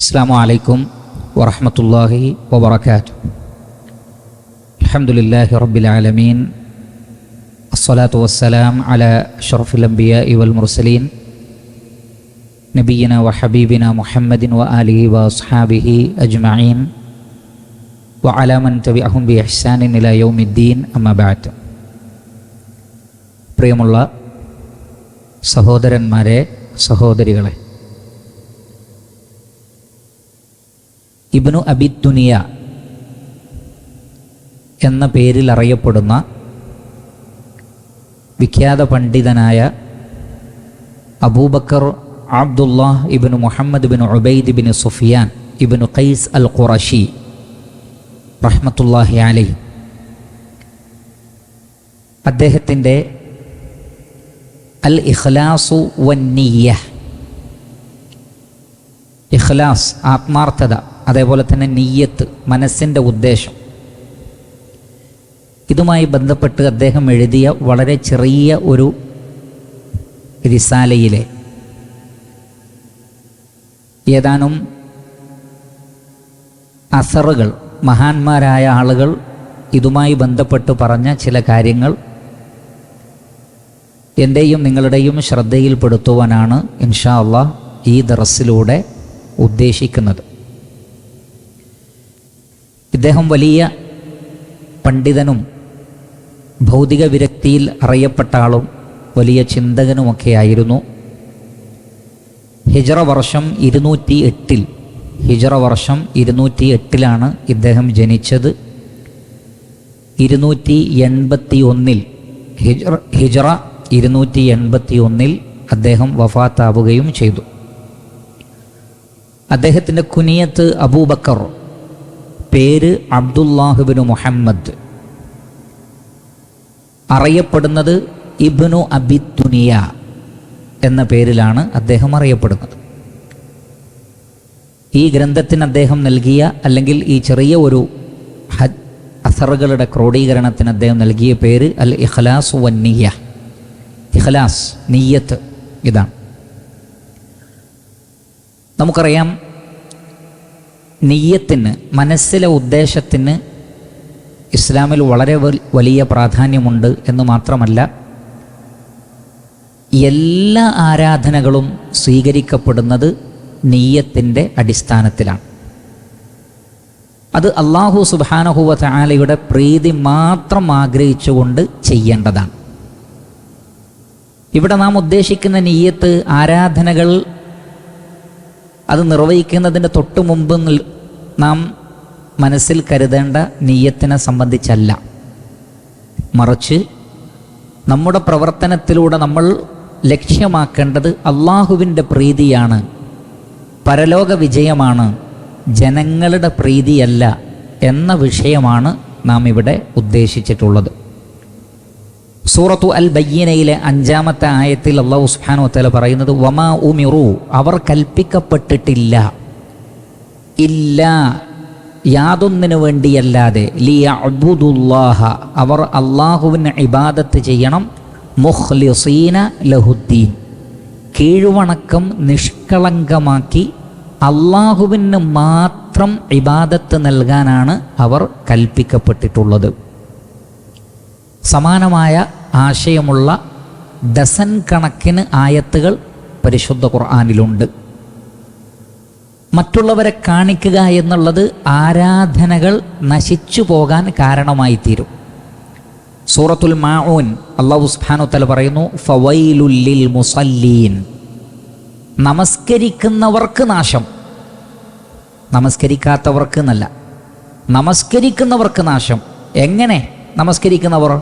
അസ്സലാമു അലൈക്കും വറഹ്മത്തുള്ളാഹി വബറകാതുഹു. അൽഹംദുലില്ലാഹി റബ്ബിൽ ആലമീൻ. അസ്സലാത്തു വസ്സലാം അലാ അഷ്റഫിൽ അംബിയാഇ വൽ മുർസലീൻ നബിയിന വ ഹബീബിന മുഹമ്മദിൻ വ ആലിഹി വ അസ്ഹാബിഹി അജ്മഈൻ വ അലാ മൻ തബിഅഹും ബി ഇഹ്സാനിൻ ഇലാ യൗമിദ്ദീൻ. അമ്മാ ബഅദ്. പ്രിയമുള്ള സഹോദരന്മാരെ, സഹോദരികളെ, ഇബ്നു അബി ദുനിയ എന്ന പേരിൽ അറിയപ്പെടുന്ന വിഖ്യാത പണ്ഡിതനായ അബൂബക്കർ അബ്ദുല്ലാഹ് ഇബ്നു മുഹമ്മദ് ഇബ്നു ഉബൈദ് ഇബ്നു സുഫിയാൻ ഇബ്നു ഖൈസ് അൽ ഖുറശി റഹ്മത്തുള്ളാഹി അലൈഹി, അദ്ദേഹത്തിൻ്റെ അൽ ഇഖ്ലാസു വന്നിയ്യ, ഇഖ്ലാസ് ആത്മാർത്ഥത, അതേപോലെ തന്നെ നിയ്യത്ത് മനസ്സിൻ്റെ ഉദ്ദേശം, ഇതുമായി ബന്ധപ്പെട്ട് അദ്ദേഹം എഴുതിയ വളരെ ചെറിയ ഒരു റിസാലയിലെ ഏതാനും അസറുകൾ, മഹാന്മാരായ ആളുകൾ ഇതുമായി ബന്ധപ്പെട്ട് പറഞ്ഞ ചില കാര്യങ്ങൾ എൻ്റെയും നിങ്ങളുടെയും ശ്രദ്ധയിൽപ്പെടുത്തുവാനാണ് ഇൻഷാ അല്ലാഹ് ഈ ദർസിലൂടെ ഉദ്ദേശിക്കുന്നത്. ഇദ്ദേഹം വലിയ പണ്ഡിതനും ഭൗതിക വിരക്തിയിൽ അറിയപ്പെട്ട ആളും വലിയ ചിന്തകനുമൊക്കെ ആയിരുന്നു. ഹിജ്റ വർഷം 208 ഹിജ്റ വർഷം 208 ഇദ്ദേഹം ജനിച്ചത്. 281 ഹിജ്റ 281 അദ്ദേഹം വഫാത്താവുകയും ചെയ്തു. അദ്ദേഹത്തിൻ്റെ കുനിയത്ത് അബൂബക്കർ, പേര് അബ്ദുല്ലാഹ് ഇബ്നു മുഹമ്മദ്, അറിയപ്പെടുന്നത് ഇബ്നു അബി ദുനിയ എന്ന പേരിലാണ് അദ്ദേഹം അറിയപ്പെടുന്നത്. ഈ ഗ്രന്ഥത്തിന് അദ്ദേഹം നൽകിയ, അല്ലെങ്കിൽ ഈ ചെറിയ ഒരു അസറുകളുടെ ക്രോഡീകരണത്തിന് അദ്ദേഹം നൽകിയ പേര് അൽ ഇഖ്ലാസ് വന്നിയ്യ. ഇഖ്ലാസ്, നിയ്യത്ത്, ഇതാണ്. നമുക്കറിയാം, നിയ്യത്തിന്, മനസ്സിലെ ഉദ്ദേശത്തിന് ഇസ്ലാമിൽ വളരെ വലിയ പ്രാധാന്യമുണ്ട് എന്ന് മാത്രമല്ല, എല്ലാ ആരാധനകളും സ്വീകരിക്കപ്പെടുന്നത് നിയ്യത്തിൻ്റെ അടിസ്ഥാനത്തിലാണ്. അത് അല്ലാഹു സുബ്ഹാനഹു വ തആലയുടെ പ്രീതി മാത്രം ആഗ്രഹിച്ചുകൊണ്ട് ചെയ്യേണ്ടതാണ്. ഇവിടെ നാം ഉദ്ദേശിക്കുന്ന നിയ്യത്ത്, ആരാധനകൾ അത് നിർവഹിക്കുന്നതിൻ്റെ തൊട്ട് മുമ്പ് നാം മനസ്സിൽ കരുതേണ്ട നിയ്യത്തിനെ സംബന്ധിച്ചല്ല, മറിച്ച് നമ്മുടെ പ്രവർത്തനത്തിലൂടെ നമ്മൾ ലക്ഷ്യമാക്കേണ്ടത് അള്ളാഹുവിൻ്റെ പ്രീതിയാണ്, പരലോക വിജയമാണ്, ജനങ്ങളുടെ പ്രീതിയല്ല എന്ന വിഷയമാണ് നാം ഇവിടെ ഉദ്ദേശിച്ചിട്ടുള്ളത്. സൂറത്തു അൽ ബയ്യനയിലെ 5-ാമത്തെ ആയത്തിൽ അല്ലാഹു സുബ്ഹാനഹു വ തആല പറയുന്നത്, വമാ ഉമിറു, അവർ കൽപ്പിക്കപ്പെട്ടിട്ടില്ല, ഇല്ല, യാതൊന്നിനു വേണ്ടിയല്ലാതെ, ലിയഅ്ബുദുല്ലാഹ, അവർ അള്ളാഹുവിന് ഇബാദത്ത് ചെയ്യണം, മുഖ്ലിസീന ലഹുദ്ദീൻ, കീഴ്വണക്കം നിഷ്കളങ്കമാക്കി അള്ളാഹുവിന് മാത്രം ഇബാദത്ത് നൽകാനാണ് അവർ കൽപ്പിക്കപ്പെട്ടിട്ടുള്ളത്. സമാനമായ ആശയമുള്ള ഡസൻ കണക്കിന് ആയത്തുകൾ പരിശുദ്ധ ഖുർആനിലുണ്ട്. മറ്റുള്ളവരെ കാണിക്കുക എന്നുള്ളത് ആരാധനകൾ നശിച്ചു പോകാൻ കാരണമായി തീരും. സൂറത്തുൽ മാഊൻ അല്ലാഹു സുബ്ഹാനഹു വ തആല പറയുന്നു, ഫവൈലുൽ ലിൽ മുസല്ലീൻ, നമസ്കരിക്കുന്നവർക്ക് നാശം. നമസ്കരിക്കാത്തവർക്ക് എന്നല്ല, നമസ്കരിക്കുന്നവർക്ക് നാശം. എങ്ങനെ നമസ്കരിക്കുന്നവർ?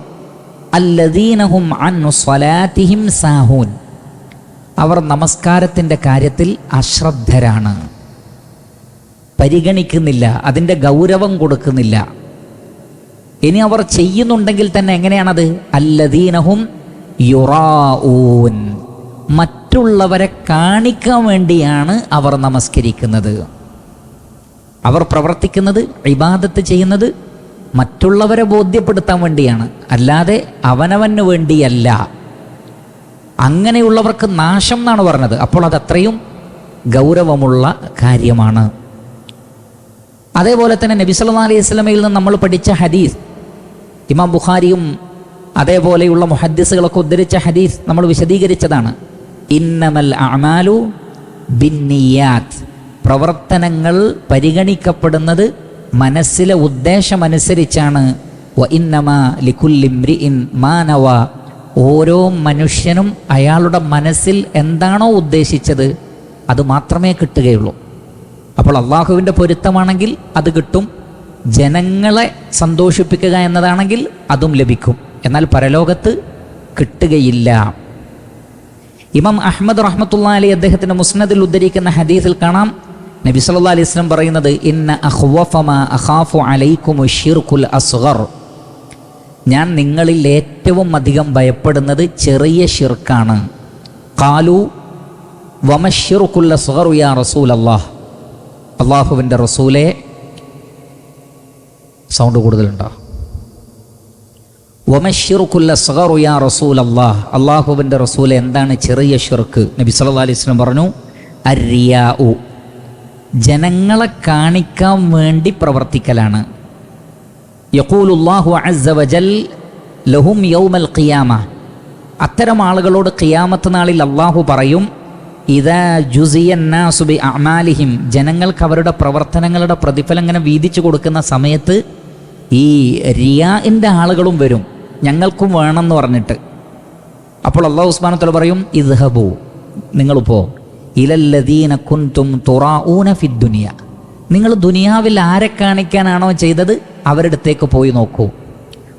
അല്ലദീനഹും അൻ സ്വലാത്തിഹിം സാഹൂൻ, അവർ നമസ്കാരത്തിൻ്റെ കാര്യത്തിൽ അശ്രദ്ധരാണ്, പരിഗണിക്കുന്നില്ല, അതിൻ്റെ ഗൗരവം കൊടുക്കുന്നില്ല. ഇനി അവർ ചെയ്യുന്നുണ്ടെങ്കിൽ തന്നെ എങ്ങനെയാണത്? അല്ലദീനഹും യുറാഊൻ, മറ്റുള്ളവരെ കാണിക്കാൻ വേണ്ടിയാണ് അവർ നമസ്കരിക്കുന്നത്. അവർ പ്രവർത്തിക്കുന്നത്, ഇബാദത്ത് ചെയ്യുന്നത് മറ്റുള്ളവരെ ബോധ്യപ്പെടുത്താൻ വേണ്ടിയാണ്, അല്ലാതെ അവനവന് വേണ്ടിയല്ല. അങ്ങനെയുള്ളവർക്ക് നാശം എന്നാണ് പറഞ്ഞത്. അപ്പോൾ അതത്രയും ഗൗരവമുള്ള കാര്യമാണ്. അതേപോലെ തന്നെ നബി സല്ലല്ലാഹു അലൈഹി വസല്ലമയിൽ നിന്ന് നമ്മൾ പഠിച്ച ഹദീസ്, ഇമാം ബുഖാരിയും അതേപോലെയുള്ള മുഹദ്ദിസുകളൊക്കെ ഉദ്ധരിച്ച ഹദീസ് നമ്മൾ വിശദീകരിച്ചതാണ്. ഇന്നമൽ അഅമാലു ബിന്നിയാത്ത്, പ്രവർത്തനങ്ങൾ പരിഗണിക്കപ്പെടുന്നത് മനസ്സിലെ ഉദ്ദേശമനുസരിച്ചാണ്. വ ഇന്നമാ ലികുല്ലി ഇംരിഇൻ മാ നവാ, ഓരോ മനുഷ്യനും അയാളുടെ മനസ്സിൽ എന്താണോ ഉദ്ദേശിച്ചത് അത് മാത്രമേ കിട്ടുകയുള്ളൂ. അപ്പോൾ അള്ളാഹുവിൻ്റെ പൊരുത്തമാണെങ്കിൽ അത് കിട്ടും, ജനങ്ങളെ സന്തോഷിപ്പിക്കുക എന്നതാണെങ്കിൽ അതും ലഭിക്കും. എന്നാൽ പരലോകത്ത് കിട്ടുകയില്ല. ഇമാം അഹ്മദ് റഹ്മത്തുള്ളാഹി അലൈഹി അദ്ദേഹത്തിൻ്റെ മുസ്നദിൽ ഉദ്ധരിക്കുന്ന ഹദീസിൽ കാണാം, നബി സല്ലല്ലാഹു അലൈഹി വസല്ലം പറയുന്നത്, ഇന്ന അഖ്വഫ മാ അഖാഫു അലൈക്കും ശിർകുൽ അസ്ഗർ, ഞാൻ നിങ്ങളിൽ ഏറ്റവും അധികം ഭയപ്പെടുന്നത് ചെറിയ ശിർക്കാണ്. ഖാലു വമശ്ശിർകുൽ അസ്ഗർ യാ റസൂലല്ലാഹ്, അള്ളാഹുവിൻ്റെ റസൂലെ, സൗണ്ട് കൂടുതലുണ്ടോ? വമശ്ശിർകുൽ അസ്ഗർ യാ റസൂലല്ലാഹ്, അള്ളാഹുവിൻ്റെ റസൂലെ എന്താണ് ചെറിയ ശിർക്ക്? നബി സല്ലല്ലാഹു അലൈഹി വസല്ലം പറഞ്ഞു, അർരിയാഉ, ജനങ്ങളെ കാണിക്കാൻ വേണ്ടി പ്രവർത്തിക്കലാണ്. യഖൂലുല്ലാഹു അസ്സ വജൽ ലഹും യൗമൽ ഖിയാമ, അത്തരം ആളുകളോട് ഖിയാമത്ത് നാളിൽ അള്ളാഹു പറയും, ഇദാ ജുസിയന്നാസു ബി അഅമാലിഹിം, ജനങ്ങൾക്ക് അവരുടെ പ്രവർത്തനങ്ങളുടെ പ്രതിഫലം ഇങ്ങനെ വീതിച്ചു കൊടുക്കുന്ന സമയത്ത് ഈ റിയാഇൻ്റെ ആളുകളും വരും, ഞങ്ങൾക്കും വേണമെന്ന് പറഞ്ഞിട്ട്. അപ്പോൾ അല്ലാഹു സുബ്ഹാനഹു വ തആല പറയും, ഇദ്ഹബു, നിങ്ങളിപ്പോൾ ഇലല്ലദീന കുൻതും തുറാഊന ഫിദ്ദുനിയ, നിങ്ങൾ ദുനിയാവിൽ ആരെ കാണിക്കാനാണോ ചെയ്തത് അവരുടെ അടുത്തേക്ക് പോയി നോക്കൂ.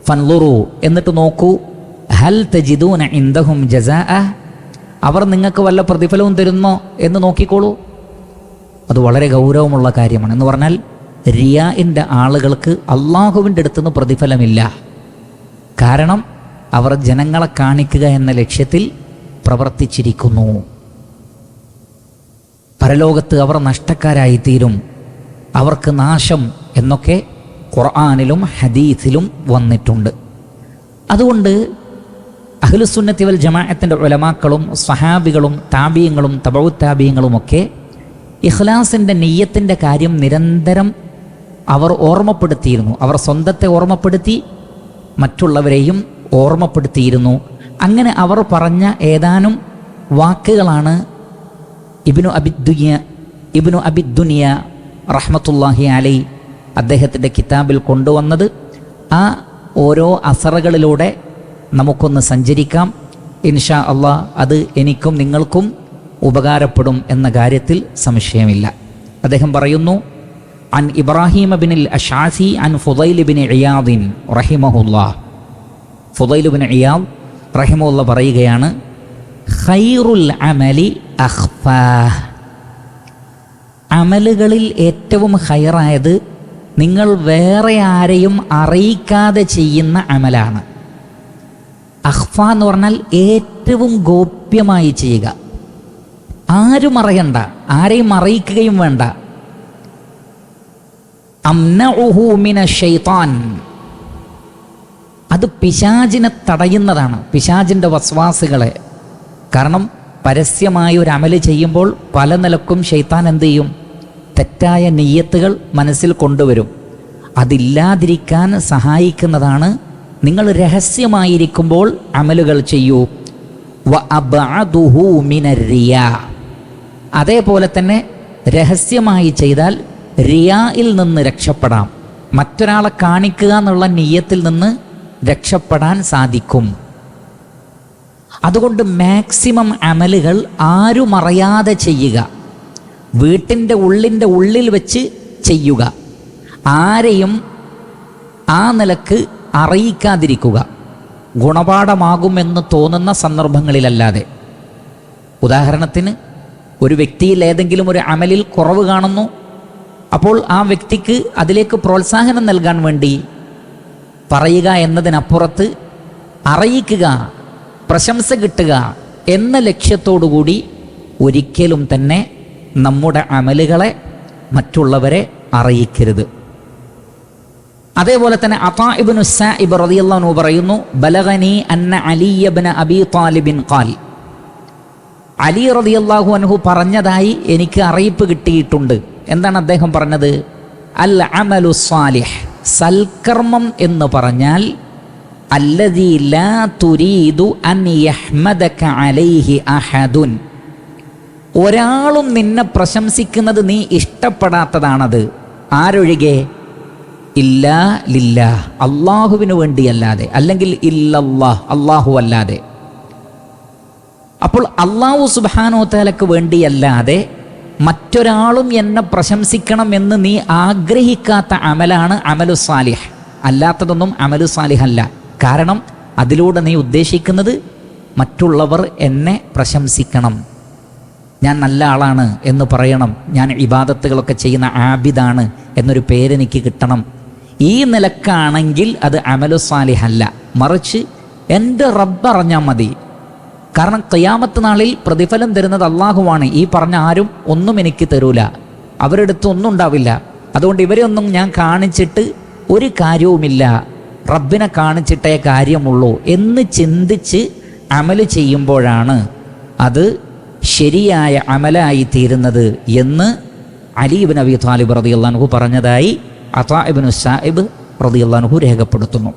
ഫൻളുറു, എന്നിട്ട് നോക്കൂ, ഹൽ തജിദൂന ഇൻദഹും ജസാഅ, അവർ നിങ്ങൾക്ക് വല്ല പ്രതിഫലവും തരുന്നോ എന്ന് നോക്കിക്കോളൂ. അത് വളരെ ഗൗരവമുള്ള കാര്യമാണ്. എന്ന് പറഞ്ഞാൽ റിയാഇൻ്റെ ആളുകൾക്ക് അള്ളാഹുവിൻ്റെ അടുത്തുനിന്ന് പ്രതിഫലമില്ല. കാരണം അവർ ജനങ്ങളെ കാണിക്കുക എന്ന ലക്ഷ്യത്തിൽ പ്രവർത്തിച്ചിരിക്കുന്നു. പരലോകത്ത് അവർ നഷ്ടക്കാരായിത്തീരും, അവർക്ക് നാശം എന്നൊക്കെ ഖുർആനിലും ഹദീസിലും വന്നിട്ടുണ്ട്. അതുകൊണ്ട് അഹ്ലുസുന്നത്തി വൽ ജമാഅത്തിൻ്റെ ഉലമാക്കളും സ്വഹാബികളും താബീങ്ങളും തബഉ താബീങ്ങളുമൊക്കെ ഇഖ്ലാസിൻ്റെ നിയ്യത്തിൻ്റെ കാര്യം നിരന്തരം അവർ ഓർമ്മപ്പെടുത്തിയിരുന്നു. അവർ സ്വന്തത്തെ ഓർമ്മപ്പെടുത്തി, മറ്റുള്ളവരെയും ഓർമ്മപ്പെടുത്തിയിരുന്നു. അങ്ങനെ അവർ പറഞ്ഞ ഏതാനും വാക്കുകളാണ് ഇബ്നു അബിദ്ദുനിയ റഹ്മത്തുള്ളാഹി അലൈഹി അദ്ദേഹത്തിൻ്റെ കിതാബിൽ കൊണ്ടുവന്നത്. ആ ഓരോ അസറുകളിലൂടെ നമുക്കൊന്ന് സഞ്ചരിക്കാം. ഇൻഷാ അള്ളാഹ് അത് എനിക്കും നിങ്ങൾക്കും ഉപകാരപ്പെടും എന്ന കാര്യത്തിൽ സംശയമില്ല. അദ്ദേഹം പറയുന്നു, അൻ ഇബ്രാഹിം ബിനിൽ അശ്ആസി അൻ ഫുദൈൽ ബിൻ ഇയാദിൻ റഹിമഹുല്ലാഹ്, ഫുദൈൽ ബിൻ ഇയാദ് റഹിമഹുല്ലാ പറയുകയാണ്, ഖൈറുൽ അമലി അഖ്ഫാഹ്, അമലുകളിൽ ഏറ്റവും ഖൈറായത് നിങ്ങൾ വേറെ ആരെയും അറിയിക്കാതെ ചെയ്യുന്ന അമലാണ്. അഖ്ഫ എന്ന് പറഞ്ഞാൽ ഏറ്റവും ഗോപ്യമായി ചെയ്യുക, ആരും അറിയണ്ട, ആരെയും അറിയിക്കുകയും വേണ്ട. അംനഉഹു മിനശ് ശൈത്താൻ, അത് പിശാചിനെ തടയുന്നതാണ്, പിശാചിൻ്റെ വസ്വാസുകളെ. കാരണം പരസ്യമായ ഒരു അമല് ചെയ്യുമ്പോൾ പല നിലക്കും ശൈത്താൻ എന്ത് ചെയ്യും? തെറ്റായ നിയ്യത്തുകൾ മനസ്സിൽ കൊണ്ടുവരും. അതില്ലാതിരിക്കാൻ സഹായിക്കുന്നതാണ് നിങ്ങൾ രഹസ്യമായിരിക്കുമ്പോൾ അമലുകൾ ചെയ്യൂ. വ അബ്അദുഹു മിനർ റിയാ, അതേപോലെ തന്നെ രഹസ്യമായി ചെയ്താൽ റിയായിൽ നിന്ന് രക്ഷപ്പെടാം, മറ്റൊരാളെ കാണിക്കുക എന്നുള്ള നിയ്യത്തിൽ നിന്ന് രക്ഷപ്പെടാൻ സാധിക്കും. അതുകൊണ്ട് മാക്സിമം അമലുകൾ ആരും അറിയാതെ ചെയ്യുക, വീട്ടിൻ്റെ ഉള്ളിൽ വെച്ച് ചെയ്യുക, ആരെയും ആ നിലക്ക് അറിയിക്കാതിരിക്കുക, ഗുണപാഠമാകുമെന്ന് തോന്നുന്ന സന്ദർഭങ്ങളിലല്ലാതെ. ഉദാഹരണത്തിന്, ഒരു വ്യക്തിയിൽ ഏതെങ്കിലും ഒരു അമലിൽ കുറവ് കാണുന്നു, അപ്പോൾ ആ വ്യക്തിക്ക് അതിലേക്ക് പ്രോത്സാഹനം നൽകാൻ വേണ്ടി പറയുക എന്നതിനപ്പുറത്ത് അറിയിക്കുക, പ്രശംസ കിട്ടുക എന്ന ലക്ഷ്യത്തോടുകൂടി ഒരിക്കലും തന്നെ നമ്മുടെ അമലുകളെ മറ്റുള്ളവരെ അറിയിക്കരുത്. അതേപോലെ തന്നെ അതാ ഇബ്നു സായിബ് റളിയല്ലാഹു അൻഹു പറയുന്നു, ബലഗനി അന്ന അലി ഇബ്നു അബീ ത്വാലിബ് ഖാൽ, അലി റളിയല്ലാഹു അൻഹു പറഞ്ഞതായി എനിക്ക് അറിയിപ്പ് കിട്ടിയിട്ടുണ്ട്. എന്താണ് അദ്ദേഹം പറഞ്ഞത്? അൽ അമലു സ്വാലിഹ്, സൽക്കർമ്മം എന്ന് പറഞ്ഞാൽ അല്ലദീ ലാ തുരീദു അൻ യഹ്മദക അലൈഹി അഹദുൻ, ഒരാളും നിന്നെ പ്രശംസിക്കുന്നത് നീ ഇഷ്ടപ്പെടാത്തതാണത്. ആരൊഴികെ? ഇല്ലാ ലില്ലാഹ്, അള്ളാഹുവിന് വേണ്ടിയല്ലാതെ, അല്ലെങ്കിൽ ഇല്ലല്ലാഹ്, അള്ളാഹു അല്ലാതെ. അപ്പോൾ അള്ളാഹു സുബ്ഹാനഹു തആലക്ക് വേണ്ടിയല്ലാതെ മറ്റൊരാളും എന്നെ പ്രശംസിക്കണം എന്ന് നീ ആഗ്രഹിക്കാത്ത അമലാണ് അമലു സാലിഹ്. അല്ലാത്തതൊന്നും അമലു സാലിഹ് അല്ല. കാരണം അതിലൂടെ നീ ഉദ്ദേശിക്കുന്നത് മറ്റുള്ളവർ എന്നെ പ്രശംസിക്കണം, ഞാൻ നല്ല ആളാണ് എന്ന് പറയണം, ഞാൻ ഇബാദത്തുകളൊക്കെ ചെയ്യുന്ന ആബിദാണ് എന്നൊരു പേരെനിക്ക് കിട്ടണം. ഈ നിലക്കാണെങ്കിൽ അത് അമലു സാലിഹ് അല്ല. മറിച്ച് എൻ്റെ റബ്ബ് അറിഞ്ഞാൽ മതി. കാരണം ഖിയാമത്ത് നാളിൽ പ്രതിഫലം തരുന്നത് അള്ളാഹുവാണ്. ഈ പറഞ്ഞ ആരും ഒന്നും എനിക്ക് തരൂല, അവരുടെ അടുത്ത് ഒന്നും ഉണ്ടാവില്ല. അതുകൊണ്ട് ഇവരെ ഒന്നും ഞാൻ കാണിച്ചിട്ട് ഒരു കാര്യവുമില്ല, റബ്ബിനെ കാണിച്ചിട്ടേ കാര്യമുള്ളൂ എന്ന് ചിന്തിച്ച് അമല് ചെയ്യുമ്പോഴാണ് അത് ശരിയായ അമലായി തീരുന്നത് എന്ന് അലി ഇബ്നു അബീ ത്വാലിബ് റളിയല്ലാഹു അൻഹു പറഞ്ഞതായി അതാ ഇബ്നു സായിബ് റളിയല്ലാഹു അൻഹു രേഖപ്പെടുത്തുന്നു.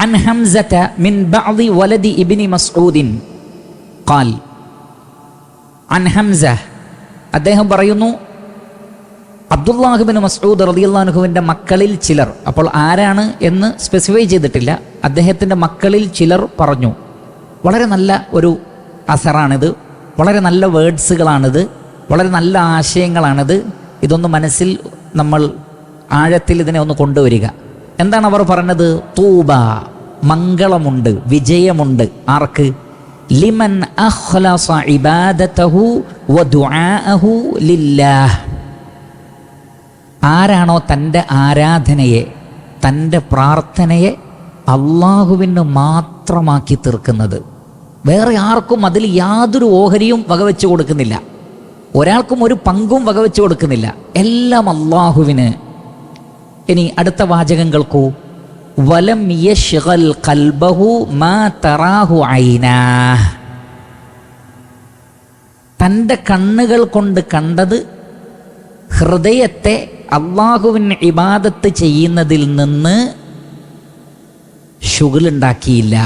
عن حمزة من بعض ولد ابن مسعود قال عن حمزة, അദ്ദേഹം പറയുന്നു അബ്ദുല്ലാഹ് ഇബ്നു മസ്ഊദ് റളിയല്ലാഹു അൻഹുവിൻ്റെ മക്കളിൽ ചിലർ, അപ്പോൾ ആരാണ് എന്ന് സ്പെസിഫൈ ചെയ്തിട്ടില്ല, അദ്ദേഹത്തിൻ്റെ മക്കളിൽ ചിലർ പറഞ്ഞു. വളരെ നല്ല ഒരു അസറാണിത്, വളരെ നല്ല വേർഡ്സുകളാണിത്, വളരെ നല്ല ആശയങ്ങളാണിത്. ഇതൊന്ന് മനസ്സിൽ നമ്മൾ ആഴത്തിൽ ഇതിനെ ഒന്ന് കൊണ്ടുവരിക. എന്താണ് അവർ പറഞ്ഞത്? തൂബ, മംഗളമുണ്ട്, വിജയമുണ്ട്. ആർക്ക്? ലിമൻ അഖ്ലസ ഇബാദതഹു വദുആഅഹു ലില്ലാഹ്, ആരാണോ തൻ്റെ ആരാധനയെ, തൻ്റെ പ്രാർത്ഥനയെ അള്ളാഹുവിന് മാത്രമാക്കി തീർക്കുന്നത്, വേറെ ആർക്കും അതിൽ യാതൊരു ഓഹരിയും വകവെച്ച് കൊടുക്കുന്നില്ല, ഒരാൾക്കും ഒരു പങ്കും വകവെച്ച് കൊടുക്കുന്നില്ല, എല്ലാം അള്ളാഹുവിന്. ഇനി അടുത്ത വാചകം കേൾക്കൂ. വലം യശ്ഗൽ ഖൽബഹു മാ തറാഹു ഐനാഹ്, തൻ്റെ കണ്ണുകൾ കൊണ്ട് കണ്ടത് ഹൃദയത്തെ അള്ളാഹുവിന് ഇബാദത്ത് ചെയ്യുന്നതിൽ നിന്ന് ശുഗലുണ്ടാക്കിയില്ല,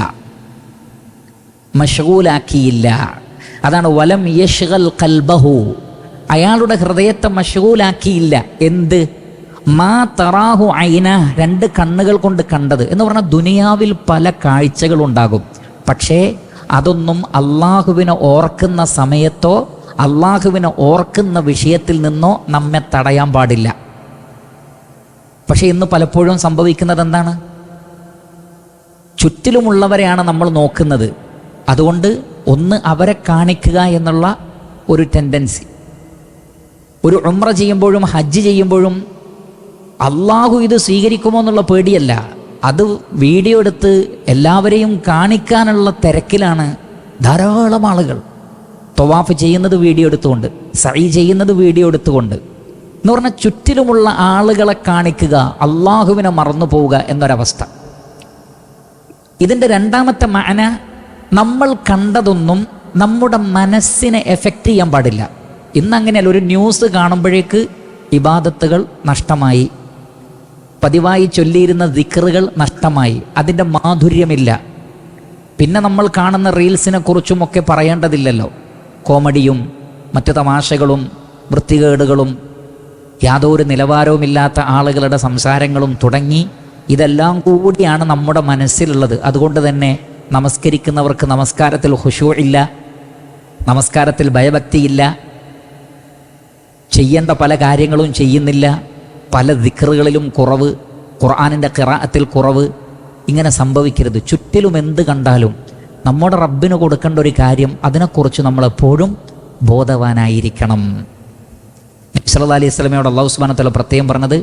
മശ്ഗൂലാക്കിയില്ല. അതാണ് വലം യശ്ഗൽ ഖൽബഹു, അയാളുടെ ഹൃദയത്തെ മശ്ഗൂലാക്കിയില്ല. എന്ത്? മാ തറാഹു ഐന, രണ്ട് കണ്ണുകൾ കൊണ്ട് കണ്ടത് എന്ന് പറഞ്ഞാൽ ദുനിയാവിൽ പല കാഴ്ചകളുണ്ടാകും, പക്ഷേ അതൊന്നും അള്ളാഹുവിനെ ഓർക്കുന്ന സമയത്തോ അള്ളാഹുവിനെ ഓർക്കുന്ന വിഷയത്തിൽ നിന്നോ നമ്മെ തടയാൻ പാടില്ല. പക്ഷേ ഇന്ന് പലപ്പോഴും സംഭവിക്കുന്നത് എന്താണ്? ചുറ്റിലുമുള്ളവരെയാണ് നമ്മൾ നോക്കുന്നത്, അതുകൊണ്ട് ഒന്ന് അവരെ കാണിക്കുക എന്നുള്ള ഒരു ടെൻഡൻസി. ഒരു ഉംറ ചെയ്യുമ്പോഴും ഹജ്ജ് ചെയ്യുമ്പോഴും അള്ളാഹു ഇത് സ്വീകരിക്കുമോ എന്നുള്ള പേടിയല്ല, അത് വീഡിയോ എടുത്ത് എല്ലാവരെയും കാണിക്കാനുള്ള തിരക്കിലാണ് ധാരാളം ആളുകൾ. തവാഫ് ചെയ്യുന്നത് വീഡിയോ എടുത്തുകൊണ്ട്, സഈ ചെയ്യുന്നത് വീഡിയോ എടുത്തുകൊണ്ട്, എന്ന് പറഞ്ഞാൽ ചുറ്റിലുമുള്ള ആളുകളെ കാണിക്കുക, അള്ളാഹുവിനെ മറന്നു പോവുക എന്നൊരവസ്ഥ. ഇതിൻ്റെ രണ്ടാമത്തെ മഅന, നമ്മൾ കണ്ടതൊന്നും നമ്മുടെ മനസ്സിനെ എഫക്റ്റ് ചെയ്യാൻ പാടില്ല. ഇന്നങ്ങനെയല്ല, ഒരു ന്യൂസ് കാണുമ്പോഴേക്ക് ഇബാദത്തുകൾ നഷ്ടമായി, പതിവായി ചൊല്ലിയിരുന്ന ദിക്റുകൾ നഷ്ടമായി, അതിൻ്റെ മാധുര്യമില്ല. പിന്നെ നമ്മൾ കാണുന്ന റീൽസിനെ കുറിച്ചുമൊക്കെ പറയേണ്ടതില്ലല്ലോ. കോമഡിയും മറ്റു തമാശകളും വൃത്തികേടുകളും യാതൊരു നിലവാരവുമില്ലാത്ത ആളുകളുടെ സംസാരങ്ങളും തുടങ്ങി ഇതെല്ലാം കൂടിയാണ് നമ്മുടെ മനസ്സിലുള്ളത്. അതുകൊണ്ട് തന്നെ നമസ്കരിക്കുന്നവർക്ക് നമസ്കാരത്തിൽ ഖുശൂ ഇല്ല, നമസ്കാരത്തിൽ ഭയഭക്തിയില്ല, ചെയ്യേണ്ട പല കാര്യങ്ങളും ചെയ്യുന്നില്ല, പല ദിക്റുകളിലും കുറവ്, ഖുർആനിൻ്റെ ഖിറാഅത്തിൽ കുറവ്. ഇങ്ങനെ സംഭവിക്കരുത്. ചുറ്റിലും എന്ത് കണ്ടാലും നമ്മുടെ റബ്ബിന് കൊടുക്കേണ്ട ഒരു കാര്യം, അതിനെക്കുറിച്ച് നമ്മളെപ്പോഴും ബോധവാനായിരിക്കണം. നബി സല്ലല്ലാഹു അലൈഹി വസല്ലമയോട് അല്ലാഹു സുബ്ഹാനഹു വ തആല പ്രത്യേകം പറഞ്ഞത്,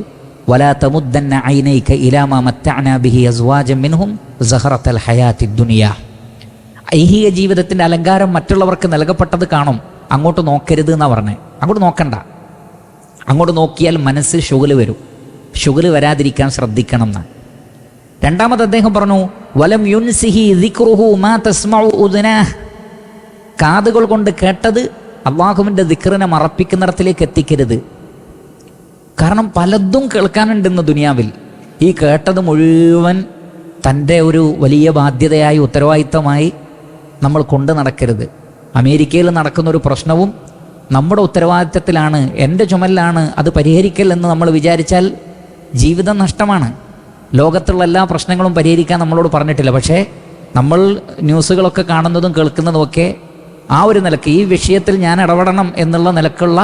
വലാ തമുദ്ദന്ന ഐനൈക ഇലാ മാ മത്തഅനാ ബിഹി അസ്വാജൻ മിൻഹും സഹറത്തൽ ഹയാത്തിദ് ദുനിയ. ഐഹിക ജീവിതത്തിൻ്റെ അലങ്കാരം മറ്റുള്ളവർക്ക് നൽകപ്പെട്ടത് കാണും, അങ്ങോട്ട് നോക്കരുത് എന്നാണ് പറഞ്ഞത്. അങ്ങോട്ട് നോക്കണ്ട, അങ്ങോട്ട് നോക്കിയാൽ മനസ്സിൽ ശുഗല് വരും. ശുഗല് വരാതിരിക്കാൻ ശ്രദ്ധിക്കണം എന്ന്. രണ്ടാമത് അദ്ദേഹം പറഞ്ഞു, വലം യുൻസിഹി ദിക്റുഹു മാ തസ്മഉ ഉദ്നാഹ്, കാതുകൾ കൊണ്ട് കേട്ടത് അള്ളാഹുവിൻ്റെ ദിക്റിനെ മറപ്പിക്കുന്നിടത്തിലേക്ക് എത്തിക്കരുത്. കാരണം പലതും കേൾക്കാനുണ്ടെന്ന് ദുനിയാവിൽ. ഈ കേട്ടത് മുഴുവൻ തൻ്റെ ഒരു വലിയ ബാധ്യതയായി ഉത്തരവാദിത്തമായി നമ്മൾ കൊണ്ട് നടക്കരുത്. അമേരിക്കയിൽ നടക്കുന്ന ഒരു പ്രശ്നവും നമ്മുടെ ഉത്തരവാദിത്തത്തിലാണ്, എൻ്റെ ചുമലിലാണ് അത് പരിഹരിക്കൽ എന്ന് നമ്മൾ വിചാരിച്ചാൽ ജീവിതം നഷ്ടമാണ്. ലോകത്തുള്ള എല്ലാ പ്രശ്നങ്ങളും പരിഹരിക്കാൻ നമ്മളോട് പറഞ്ഞിട്ടില്ല. പക്ഷേ നമ്മൾ ന്യൂസുകളൊക്കെ കാണുന്നതും കേൾക്കുന്നതുമൊക്കെ ആ ഒരു നിലക്ക് ഈ വിഷയത്തിൽ ഞാൻ ഇടപെടണം എന്നുള്ള നിലക്കുള്ള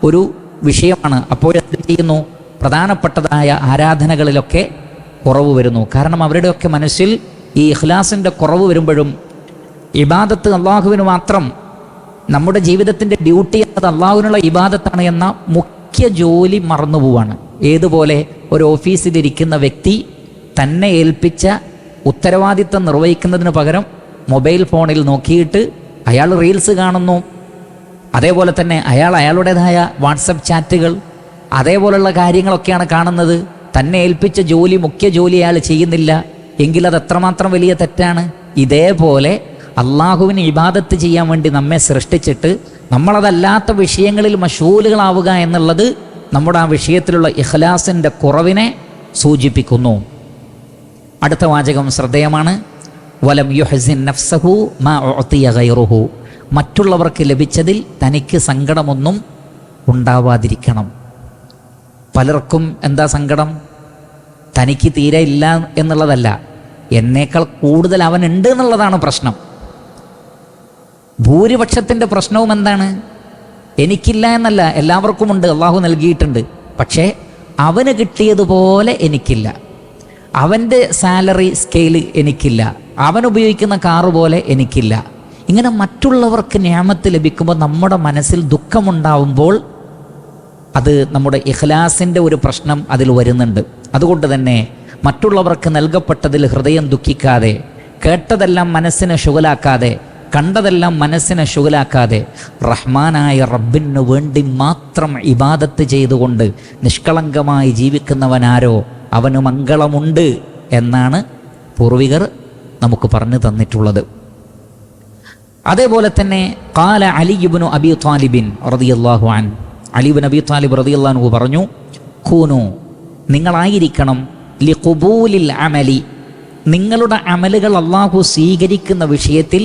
ഒരു വിഷയമാണ്. അപ്പോൾ എന്ത് ചെയ്യുന്നു? പ്രധാനപ്പെട്ടതായ ആരാധനകളിലൊക്കെ കുറവ് വരുന്നു. കാരണം അവരുടെയൊക്കെ മനസ്സിൽ ഈ ഇഖ്ലാസിൻ്റെ കുറവ് വരുമ്പോഴും ഇബാദത്ത് അള്ളാഹുവിന് മാത്രം, നമ്മുടെ ജീവിതത്തിൻ്റെ ഡ്യൂട്ടി എന്നത് അള്ളാഹുവിനുള്ള ഇബാദത്താണ് എന്ന മുഖ്യ ജോലി മറന്നുപോവാണ്. ഏതുപോലെ ഒരു ഓഫീസിലിരിക്കുന്ന വ്യക്തി തന്നെ ഏൽപ്പിച്ച ഉത്തരവാദിത്തം നിർവഹിക്കുന്നതിന് പകരം മൊബൈൽ ഫോണിൽ നോക്കിയിട്ട് അയാൾ റീൽസ് കാണുന്നു. അതേപോലെ തന്നെ അയാളുടേതായ വാട്സപ്പ് ചാറ്റുകൾ, അതേപോലുള്ള കാര്യങ്ങളൊക്കെയാണ് കാണുന്നത്. തന്നെ ഏൽപ്പിച്ച ജോലി, മുഖ്യ ജോലി അയാൾ ചെയ്യുന്നില്ല എങ്കിൽ അത് എത്രമാത്രം വലിയ തെറ്റാണ്. ഇതേപോലെ അള്ളാഹുവിന് ഇബാദത്ത് ചെയ്യാൻ വേണ്ടി നമ്മെ സൃഷ്ടിച്ചിട്ട് നമ്മളതല്ലാത്ത വിഷയങ്ങളിൽ മശൂലുകളാവുക എന്നുള്ളത് നമ്മുടെ ആ വിഷയത്തിലുള്ള ഇഖ്ലാസിൻ്റെ കുറവിനെ സൂചിപ്പിക്കുന്നു. അടുത്ത വാചകം ശ്രദ്ധേയമാണ്. വലം യുഹ്സിൻ നഫ്സഹു മാ ഉഅതിയ ഗൈറുഹു. മറ്റുള്ളവർക്ക് ലഭിച്ചതിൽ തനിക്ക് സങ്കടമൊന്നും ഉണ്ടാവാതിരിക്കണം. പലർക്കും എന്താ സങ്കടം? തനിക്ക് തീരെ ഇല്ല എന്നുള്ളതല്ല, എന്നേക്കാൾ കൂടുതൽ അവനുണ്ട് എന്നുള്ളതാണ് പ്രശ്നം. ഭൂരിപക്ഷത്തിൻ്റെ പ്രശ്നവും എന്താണ്? എനിക്കില്ല എന്നല്ല, എല്ലാവർക്കും ഉണ്ട്, അള്ളാഹു നൽകിയിട്ടുണ്ട്. പക്ഷേ അവന് കിട്ടിയതുപോലെ എനിക്കില്ല, അവൻ്റെ സാലറി സ്കെയിൽ എനിക്കില്ല, അവൻ ഉപയോഗിക്കുന്ന കാറ് പോലെ എനിക്കില്ല. ഇങ്ങനെ മറ്റുള്ളവർക്ക് നിഅമത്ത് ലഭിക്കുമ്പോൾ നമ്മുടെ മനസ്സിൽ ദുഃഖമുണ്ടാവുമ്പോൾ അത് നമ്മുടെ ഇഖ്ലാസിൻ്റെ ഒരു പ്രശ്നം അതിൽ വരുന്നുണ്ട്. അതുകൊണ്ട് തന്നെ മറ്റുള്ളവർക്ക് നൽകപ്പെട്ടതിൽ ഹൃദയം ദുഃഖിക്കാതെ, കേട്ടതെല്ലാം മനസ്സിനെ ശുഗലാക്കാതെ, കണ്ടതെല്ലാം മനസ്സിനെ ശുഗലാക്കാതെ, റഹ്മാനായ റബ്ബിന് വേണ്ടി മാത്രം ഇബാദത്ത് ചെയ്തുകൊണ്ട് നിഷ്കളങ്കമായി ജീവിക്കുന്നവനാരോ അവന് മംഗളമുണ്ട് എന്നാണ് പൂർവികർ നമുക്ക് പറഞ്ഞു തന്നിട്ടുള്ളത്. അതേപോലെ തന്നെ ഖാല അലി ഇബ്നു അബി ത്വാലിബിൻ റളിയല്ലാഹു അൻഹു, അലി ഇബ്നു അബി ത്വാലിബ് റളിയല്ലാഹു അൻഹു പറഞ്ഞു, ഖൂനു, നിങ്ങളായിരിക്കണം, ലിഖുബൂലിൽ അമലി, നിങ്ങളുടെ അമലുകൾ അല്ലാഹു സ്വീകരിക്കുന്ന വിഷയത്തിൽ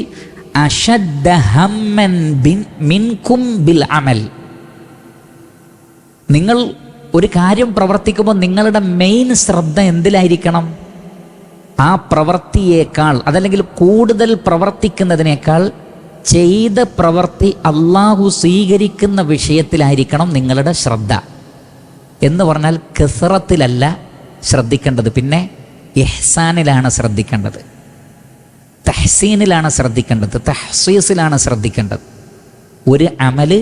അശദ്ദ ഹമ്മൻ മിൻകും ബിൽ അമൽ. നിങ്ങൾ ഒരു കാര്യം പ്രവർത്തിക്കുമ്പോൾ നിങ്ങളുടെ മെയിൻ ശ്രദ്ധ എന്തിലായിരിക്കണം? ആ പ്രവൃത്തിയേക്കാൾ, അതല്ലെങ്കിൽ കൂടുതൽ പ്രവർത്തിക്കുന്നതിനേക്കാൾ ചെയ്ത പ്രവൃത്തി അള്ളാഹു സ്വീകരിക്കുന്ന വിഷയത്തിലായിരിക്കണം നിങ്ങളുടെ ശ്രദ്ധ. എന്ന് പറഞ്ഞാൽ കസറത്തിലല്ല ശ്രദ്ധിക്കേണ്ടത്, പിന്നെ ഇഹ്സാനിലാണ് ശ്രദ്ധിക്കേണ്ടത്, തഹ്സീനിലാണ് ശ്രദ്ധിക്കേണ്ടത്, തഹ്സീസിലാണ് ശ്രദ്ധിക്കേണ്ടത്. ഒരു അമല്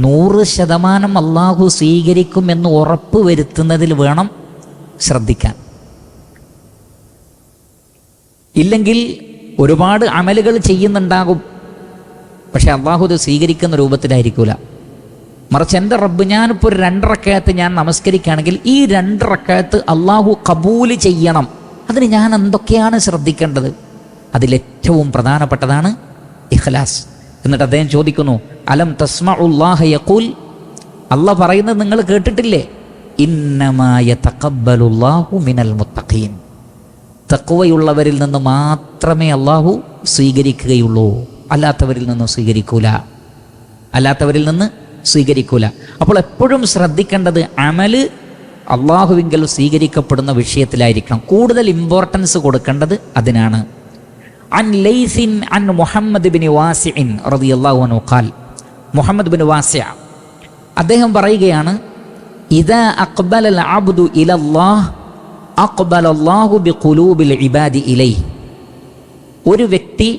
100% അള്ളാഹു സ്വീകരിക്കുമെന്ന് ഉറപ്പ് വരുത്തുന്നതിൽ വേണം ശ്രദ്ധിക്കാൻ. ഇല്ലെങ്കിൽ ഒരുപാട് അമലുകൾ ചെയ്യുന്നുണ്ടാകും, പക്ഷെ അള്ളാഹു അത് സ്വീകരിക്കുന്ന രൂപത്തിലായിരിക്കില്ല. മറിച്ച് എൻ്റെ റബ്ബ്, ഞാനിപ്പോൾ ഒരു 2 റക്അത്ത് ഞാൻ നമസ്കരിക്കുകയാണെങ്കിൽ ഈ 2 റക്അത്ത് അള്ളാഹു കബൂല് ചെയ്യണം. അതിന് ഞാൻ എന്തൊക്കെയാണ് ശ്രദ്ധിക്കേണ്ടത്? അതിലേറ്റവും പ്രധാനപ്പെട്ടതാണ് ഇഖ്ലാസ്. എന്നിട്ട് അദ്ദേഹം ചോദിക്കുന്നു, അലം തസ്മഉല്ലാഹ യഖൂൽ, അള്ളാഹ് പറയുന്നത് നിങ്ങൾ കേട്ടിട്ടില്ലേ? ഇന്നമാ യതഖബ്ബലുല്ലാഹു മിനൽ മുത്തഖീൻ, തഖ്വയുള്ളവരിൽ നിന്ന് മാത്രമേ അള്ളാഹു സ്വീകരിക്കുകയുള്ളൂ, അല്ലാത്തവരിൽ നിന്ന് സ്വീകരിക്കൂല. അപ്പോൾ എപ്പോഴും ശ്രദ്ധിക്കേണ്ടത് അമല് അള്ളാഹുവിങ്കൽ സ്വീകരിക്കപ്പെടുന്ന വിഷയത്തിലായിരിക്കണം. കൂടുതൽ ഇമ്പോർട്ടൻസ് കൊടുക്കേണ്ടത് അതിനാണ്. അൻ ലൈസിൻ അൻ മുഹമ്മദ് ബിൻ വാസിഇൻ റളിയല്ലാഹു അൻഹു ഖാൽ, മുഹമ്മദ് ബിൻ വാസിഅ അദ്ദേഹം പറയുകയാണ്, ഇദാ അഖ്ബലൽ അബ്ദു ഇലല്ലാഹ് അഖ്ബലല്ലാഹു ബിഖുലൂബിൽ ഇബാദി ഇലൈഹി. ഒരു വ്യക്തി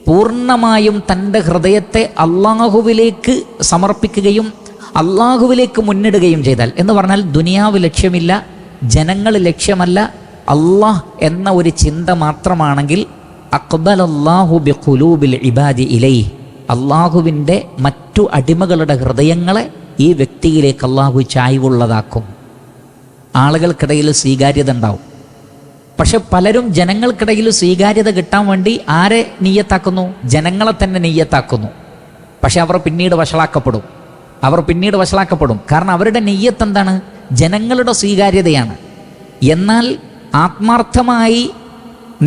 പൂർണ്ണമായും തൻ്റെ ഹൃദയത്തെ അള്ളാഹുവിലേക്ക് സമർപ്പിക്കുകയും അള്ളാഹുവിലേക്ക് മുന്നിടുകയും ചെയ്താൽ, എന്ന് പറഞ്ഞാൽ ദുനിയാവ് ലക്ഷ്യമില്ല, ജനങ്ങൾ ലക്ഷ്യമല്ല, അള്ളാഹ് എന്ന ഒരു ചിന്ത മാത്രമാണെങ്കിൽ അഖ്ബലല്ലാഹു ബിഖുലൂബിൽ ഇബാദി ഇലൈഹി, അള്ളാഹുവിൻ്റെ മറ്റു അടിമകളുടെ ഹൃദയങ്ങളെ ഈ വ്യക്തിയിലേക്ക് അള്ളാഹു ചായ്വുള്ളതാക്കും. ആളുകൾക്കിടയിൽ സ്വീകാര്യത ഉണ്ടാവും, പക്ഷെ പലരും ജനങ്ങൾക്കിടയിൽ സ്വീകാര്യത കിട്ടാൻ വേണ്ടി ആരെ നിയ്യത്താക്കുന്നു? ജനങ്ങളെ തന്നെ നിയ്യത്താക്കുന്നു. പക്ഷെ അവർ പിന്നീട് വഷളാക്കപ്പെടും. കാരണം അവരുടെ നിയ്യത്ത് എന്താണ്? ജനങ്ങളുടെ സ്വീകാര്യതയാണ്. എന്നാൽ ആത്മാർത്ഥമായി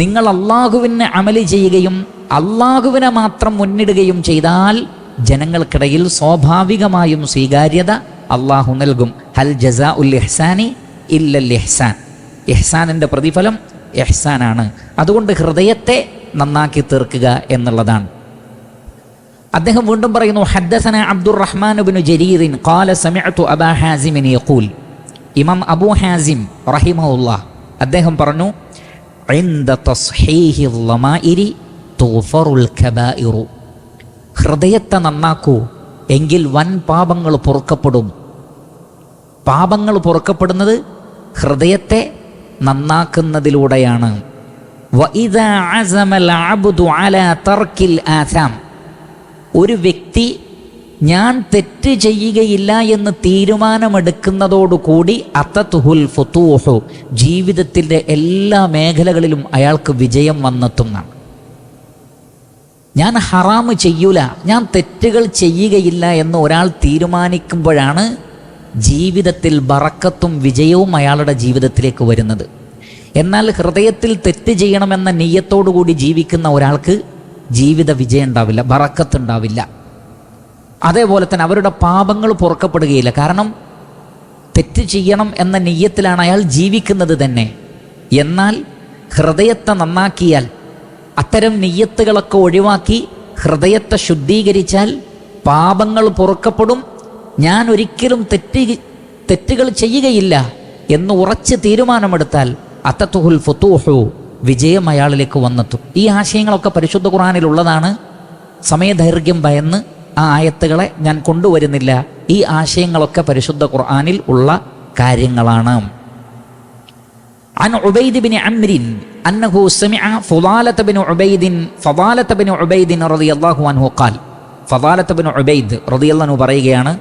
നിങ്ങൾ അള്ളാഹുവിന് അമല് ചെയ്യുകയും അള്ളാഹുവിനെ മാത്രം മുന്നിടുകയും ചെയ്താൽ ജനങ്ങൾക്കിടയിൽ സ്വാഭാവികമായും സ്വീകാര്യത അള്ളാഹു നൽകും. ഹൽ ജസാഉൽ ഇഹ്സാനി ഇല്ലൽ ഇഹ്സാൻ. ഇഹ്സാനിൻ്റെ പ്രതിഫലം ഇഹ്സാനാണ്. അതുകൊണ്ട് ഹൃദയത്തെ നന്നാക്കി തീർക്കുക എന്നുള്ളതാണ്. അദ്ദേഹം വീണ്ടും പറയുന്നു, ഹദ്ദസന അബ്ദുറഹ്മാൻ ഇബ്നു ജരീർ ഖാല സമിഅതു അബാ ഹാസിം യഖൂൽ. ഇമാം അബൂ ഹാസിം റഹിമഹുല്ലാഹ് അദ്ദേഹം പറഞ്ഞു, ഇൻദ തസ്ഹീഹി ളമാഇരി തുഗ്ഫറുൽ കബായിറു. ഹൃദയത്തെ നന്നാക്കൂ, എങ്കിൽ വൻ പാപങ്ങൾ പൊറുക്കപ്പെടും. പാപങ്ങൾ പൊറുക്കപ്പെടുന്നത് ഹൃദയത്തെ നന്നാക്കുന്നതിലൂടെയാണ്. വഇദാ അസമൽ അബ്ദു അലാ തർക്കിൽ ആസാം. ഒരു വ്യക്തി ഞാൻ തെറ്റ് ചെയ്യുകയില്ല എന്ന് തീരുമാനമെടുക്കുന്നതോടുകൂടി അത്തത്തുഹുൽ ഫുതൂഹു, ജീവിതത്തിൻ്റെ എല്ലാ മേഖലകളിലും അയാൾക്ക് വിജയം വന്നെത്തുന്നതാണ്. ഞാൻ ഹറാമ് ചെയ്യൂല, ഞാൻ തെറ്റുകൾ ചെയ്യുകയില്ല എന്ന് ഒരാൾ തീരുമാനിക്കുമ്പോഴാണ് ജീവിതത്തിൽ ബറക്കത്തും വിജയവും അയാളുടെ ജീവിതത്തിലേക്ക് വരുന്നത്. എന്നാൽ ഹൃദയത്തിൽ തെറ്റ് ചെയ്യണമെന്ന നിയ്യത്തോടുകൂടി ജീവിക്കുന്ന ഒരാൾക്ക് ജീവിത വിജയം ഉണ്ടാവില്ല, ബറക്കത്ത് ഉണ്ടാവില്ല. അതേപോലെ തന്നെ അവരുടെ പാപങ്ങൾ പൊറുക്കപ്പെടുകയില്ല. കാരണം തെറ്റ് ചെയ്യണം എന്ന നിയ്യത്തിലാണ് അയാൾ ജീവിക്കുന്നത് തന്നെ. എന്നാൽ ഹൃദയത്തെ നന്നാക്കിയാൽ, അത്തരം നിയ്യത്തുകളൊക്കെ ഒഴിവാക്കി ഹൃദയത്തെ ശുദ്ധീകരിച്ചാൽ പാപങ്ങൾ പൊറുക്കപ്പെടും. ഞാൻ ഒരിക്കലും തെറ്റുകൾ ചെയ്യുകയില്ല എന്ന് ഉറച്ച് തീരുമാനമെടുത്താൽ അത്തത്തുഹുൽ ഫുതൂഹു, വിജയം അയാളിലേക്ക് വന്നെത്തും. ഈ ആശയങ്ങളൊക്കെ പരിശുദ്ധ ഖുർആനിലുള്ളതാണ്. സമയദൈർഘ്യം ഭയന്ന് ആ ആയത്തുകളെ ഞാൻ കൊണ്ടുവരുന്നില്ല. ഈ ആശയങ്ങളൊക്കെ പരിശുദ്ധ ഖുർആനിൽ ഉള്ള കാര്യങ്ങളാണ്. عن عبيد بن عمرو أنه سمع فضالة بن عبيد رضي الله عنه قال. فضالة بن عبيد رضي الله عنه പറയുകയാണ്,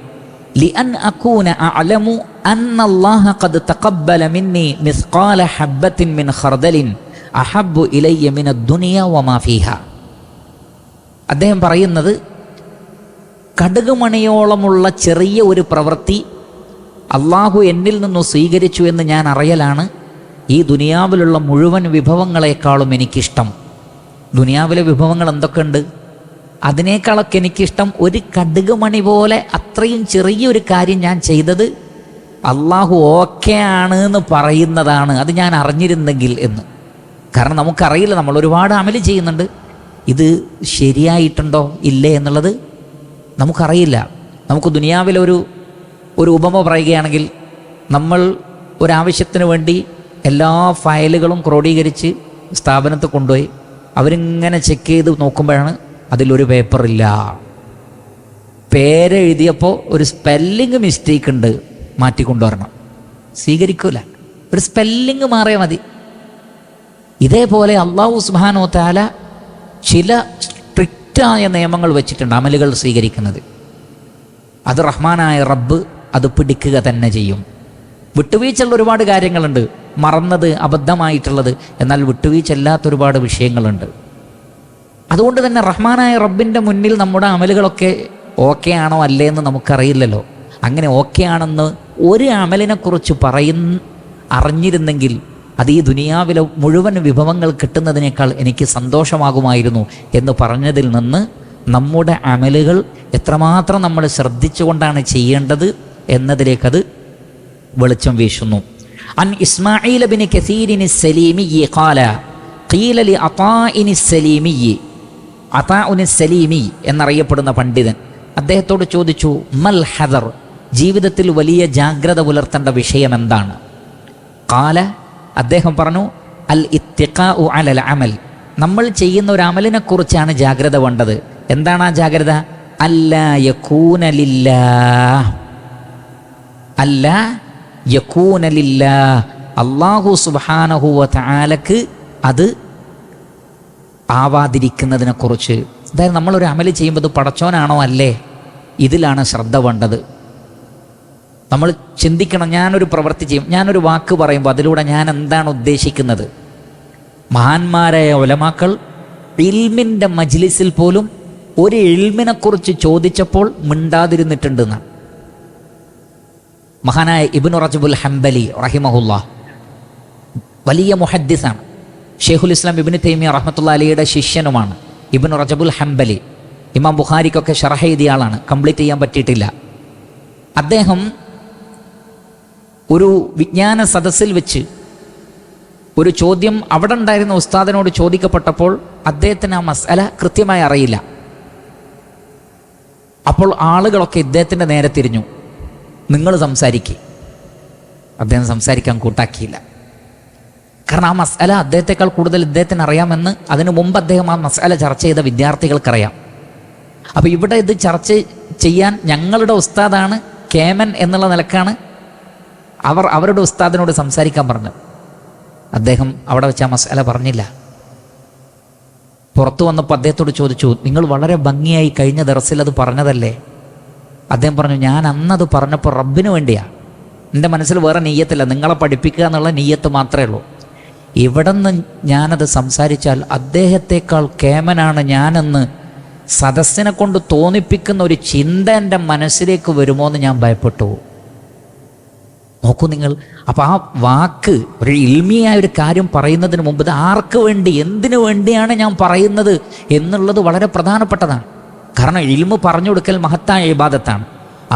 لأن أكون أعلم أن الله قد تقبل مني مثقال حبة من خردل أحب إلي من الدنيا وما فيها. അദ്ദേഹം പറയുന്നത്, കടുകുമണിയോളമുള്ള ചെറിയ ഒരു പ്രവൃത്തി അള്ളാഹു എന്നിൽ നിന്ന് സ്വീകരിച്ചു എന്ന് ഞാൻ അറിയലാണ് ഈ ദുനിയാവിലുള്ള മുഴുവൻ വിഭവങ്ങളെക്കാളും എനിക്കിഷ്ടം. ദുനിയാവിലെ വിഭവങ്ങൾ എന്തൊക്കെയുണ്ട്? അതിനേക്കാളൊക്കെ എനിക്കിഷ്ടം ഒരു കടുകുമണി പോലെ അത്രയും ചെറിയൊരു കാര്യം ഞാൻ ചെയ്തത് അള്ളാഹു ഓക്കെ ആണ് എന്ന് പറയുന്നതാണ്, അത് ഞാൻ അറിഞ്ഞിരുന്നെങ്കിൽ എന്ന്. കാരണം നമുക്കറിയില്ല, നമ്മൾ ഒരുപാട് അമല് ചെയ്യുന്നുണ്ട്, ഇത് ശരിയായിട്ടുണ്ടോ ഇല്ലേ എന്നുള്ളത് നമുക്കറിയില്ല. നമുക്ക് ദുനിയാവിലെ ഒരു ഉപമ പറയുകയാണെങ്കിൽ, നമ്മൾ ഒരാവശ്യത്തിന് വേണ്ടി എല്ലാ ഫയലുകളും ക്രോഡീകരിച്ച് സ്ഥാപനത്തിൽ കൊണ്ടുപോയി അവരിങ്ങനെ ചെക്ക് ചെയ്ത് നോക്കുമ്പോഴാണ് അതിലൊരു പേപ്പറില്ല. പേരെഴുതിയപ്പോൾ ഒരു സ്പെല്ലിങ് മിസ്റ്റേക്ക് ഉണ്ട്, മാറ്റിക്കൊണ്ടുവരണം. സ്വീകരിക്കൂല, ഒരു സ്പെല്ലിങ് മാറിയാൽ മതി. ഇതേപോലെ അല്ലാഹു സുബ്ഹാനഹു വ തആല ചില സ്ട്രിക്റ്റായ നിയമങ്ങൾ വെച്ചിട്ടുണ്ട് അമലുകൾ സ്വീകരിക്കുന്നത്. അത് റഹ്മാനായ റബ്ബ് അത് പിടിക്കുക തന്നെ ചെയ്യും. വിട്ടുവീഴ്ചയുള്ള ഒരുപാട് കാര്യങ്ങളുണ്ട്, മറന്നത്, അബദ്ധമായിട്ടുള്ളത്. എന്നാൽ വിട്ടുവീഴ്ച അല്ലാത്ത ഒരുപാട് വിഷയങ്ങളുണ്ട്. അതുകൊണ്ട് തന്നെ റഹ്മാനായ റബ്ബിൻ്റെ മുന്നിൽ നമ്മുടെ അമലുകളൊക്കെ ഓക്കെ ആണോ അല്ലേ എന്ന് നമുക്കറിയില്ലല്ലോ. അങ്ങനെ ഓക്കെ ആണെന്ന് ഒരു അമലിനെക്കുറിച്ച് അറിഞ്ഞിരുന്നെങ്കിൽ അത് ഈ ദുനിയാവിലെ മുഴുവൻ വിഭവങ്ങൾ കിട്ടുന്നതിനേക്കാൾ എനിക്ക് സന്തോഷമാകുമായിരുന്നു എന്ന് പറഞ്ഞതിൽ നിന്ന് നമ്മുടെ അമലുകൾ എത്രമാത്രം നമ്മൾ ശ്രദ്ധിച്ചുകൊണ്ടാണ് ചെയ്യേണ്ടത് എന്നതിലേക്കത് വെളിച്ചം വീശുന്നു. അൻ ഇസ്മാഈൽ ബിൻ കസീരിൻ സലീമി ഖാല ഖീല ലി അതാഇൻ സലീമി, അതാഉൻ സലീമി എന്നറിയപ്പെടുന്ന പണ്ഡിതൻ അദ്ദേഹത്തോട് ചോദിച്ചു, മൽ ഹദർ, ജീവിതത്തിൽ വലിയ ജാഗ്രത പുലർത്തേണ്ട വിഷയം എന്താണ്? ഖാല, അദ്ദേഹം പറഞ്ഞു, അൽ ഇത്തിഖാഉ അലൽ അമൽ, നമ്മൾ ചെയ്യുന്ന ഒരു അമലിനെ കുറിച്ചാണ് ജാഗ്രത വേണ്ടത്. എന്താണ് ആ ജാഗ്രത? അല്ലാ യകൂന ലില്ലാഹ്, അല്ലാ യകൂന ലില്ലാഹ്, അല്ലാഹു സുബ്ഹാനഹു വ തആലക്ക് അത് ആവാതിരിക്കുന്നതിനെ കുറിച്ച്. അതായത് നമ്മളൊരു അമല് ചെയ്യുമ്പോൾ അത് പടച്ചോനാണോ അല്ലേ, ഇതിലാണ് ശ്രദ്ധ വേണ്ടത്. നമ്മൾ ചിന്തിക്കണം, ഞാനൊരു പ്രവൃത്തി ചെയ്യും, ഞാനൊരു വാക്ക് പറയുമ്പോൾ അതിലൂടെ ഞാൻ എന്താണ് ഉദ്ദേശിക്കുന്നത്? മഹാന്മാരായ ഉലമാക്കൾ ഇൽമിൻ്റെ മജ്ലിസിൽ പോലും ഒരു ഇൽമിനെക്കുറിച്ച് ചോദിച്ചപ്പോൾ മിണ്ടാതിരുന്നിട്ടുണ്ടെന്നാണ്. മഹാനായ ഇബ്നു റജബുൽ ഹംബലി റഹിമഹുല്ലാ വലിയ മുഹദ്ദിസാണ്. ഷെയ്ഖുൽ ഇസ്ലാം ഇബ്നു തൈമിയ്യ റഹ്മത്തുള്ളാഹി അലൈഹിയുടെ ശിഷ്യനുമാണ് ഇബ്നു റജബുൽ ഹംബലി. ഇമാം ബുഖാരിക്കൊക്കെ ശറഹ് എഴുതിയ ആളാണ്, കംപ്ലീറ്റ് ചെയ്യാൻ പറ്റിയിട്ടില്ല. അദ്ദേഹം ഒരു വിജ്ഞാന സദസ്സിൽ വെച്ച് ഒരു ചോദ്യം അവിടെ ഉണ്ടായിരുന്ന ഉസ്താദിനോട് ചോദിക്കപ്പെട്ടപ്പോൾ അദ്ദേഹത്തിന് ആ മസ്അല കൃത്യമായി അറിയില്ല. അപ്പോൾ ആളുകളൊക്കെ ഇദ്ദേഹത്തിൻ്റെ നേരെ തിരിഞ്ഞു, നിങ്ങൾ സംസാരിക്കുക. അദ്ദേഹം സംസാരിക്കാൻ കൂട്ടാക്കിയില്ല. കാരണം ആ മസ്അല അദ്ദേഹത്തെക്കാൾ കൂടുതൽ ഇദ്ദേഹത്തിന് അറിയാമെന്ന് അതിനു മുമ്പ് അദ്ദേഹം ആ മസ്അല ചർച്ച ചെയ്ത വിദ്യാർത്ഥികൾക്കറിയാം. അപ്പോൾ ഇവിടെ ഇത് ചർച്ച ചെയ്യാൻ ഞങ്ങളുടെ ഉസ്താദാണ് കേമൻ എന്നുള്ള നിലക്കാണ് അവരുടെ ഉസ്താദിനോട് സംസാരിക്കാൻ പറഞ്ഞത്. അദ്ദേഹം അവിടെ വെച്ച് ആ മസ്അല പറഞ്ഞില്ല. പുറത്തു വന്നപ്പോൾ അദ്ദേഹത്തോട് ചോദിച്ചു, നിങ്ങൾ വളരെ ഭംഗിയായി കഴിഞ്ഞ ദർസിൽ അത് പറഞ്ഞതല്ലേ? അദ്ദേഹം പറഞ്ഞു, ഞാൻ അന്നത് പറഞ്ഞപ്പോൾ റബ്ബിന് വേണ്ടിയാണ്. എൻ്റെ മനസ്സിൽ വേറെ നീയത്തില്ല, നിങ്ങളെ പഠിപ്പിക്കുക എന്നുള്ള നീയത്ത് മാത്രമേ ഉള്ളൂ. ഇവിടെ നിന്ന് ഞാനത് സംസാരിച്ചാൽ അദ്ദേഹത്തെക്കാൾ കേമനാണ് ഞാനെന്ന് സദസ്സിനെ കൊണ്ട് തോന്നിപ്പിക്കുന്ന ഒരു ചിന്ത എൻ്റെ മനസ്സിലേക്ക് വരുമോ എന്ന് ഞാൻ ഭയപ്പെട്ടു. നോക്കൂ നിങ്ങൾ. അപ്പോൾ ആ വാക്ക് ഒരു ഇൽമിയായ ഒരു കാര്യം പറയുന്നതിന് മുമ്പ് ഇത് ആർക്ക് വേണ്ടി, എന്തിനു വേണ്ടിയാണ് ഞാൻ പറയുന്നത് എന്നുള്ളത് വളരെ പ്രധാനപ്പെട്ടതാണ്. കാരണം ഇൽമു പറഞ്ഞു കൊടുക്കൽ മഹത്തായ ഇബാദത്താണ്.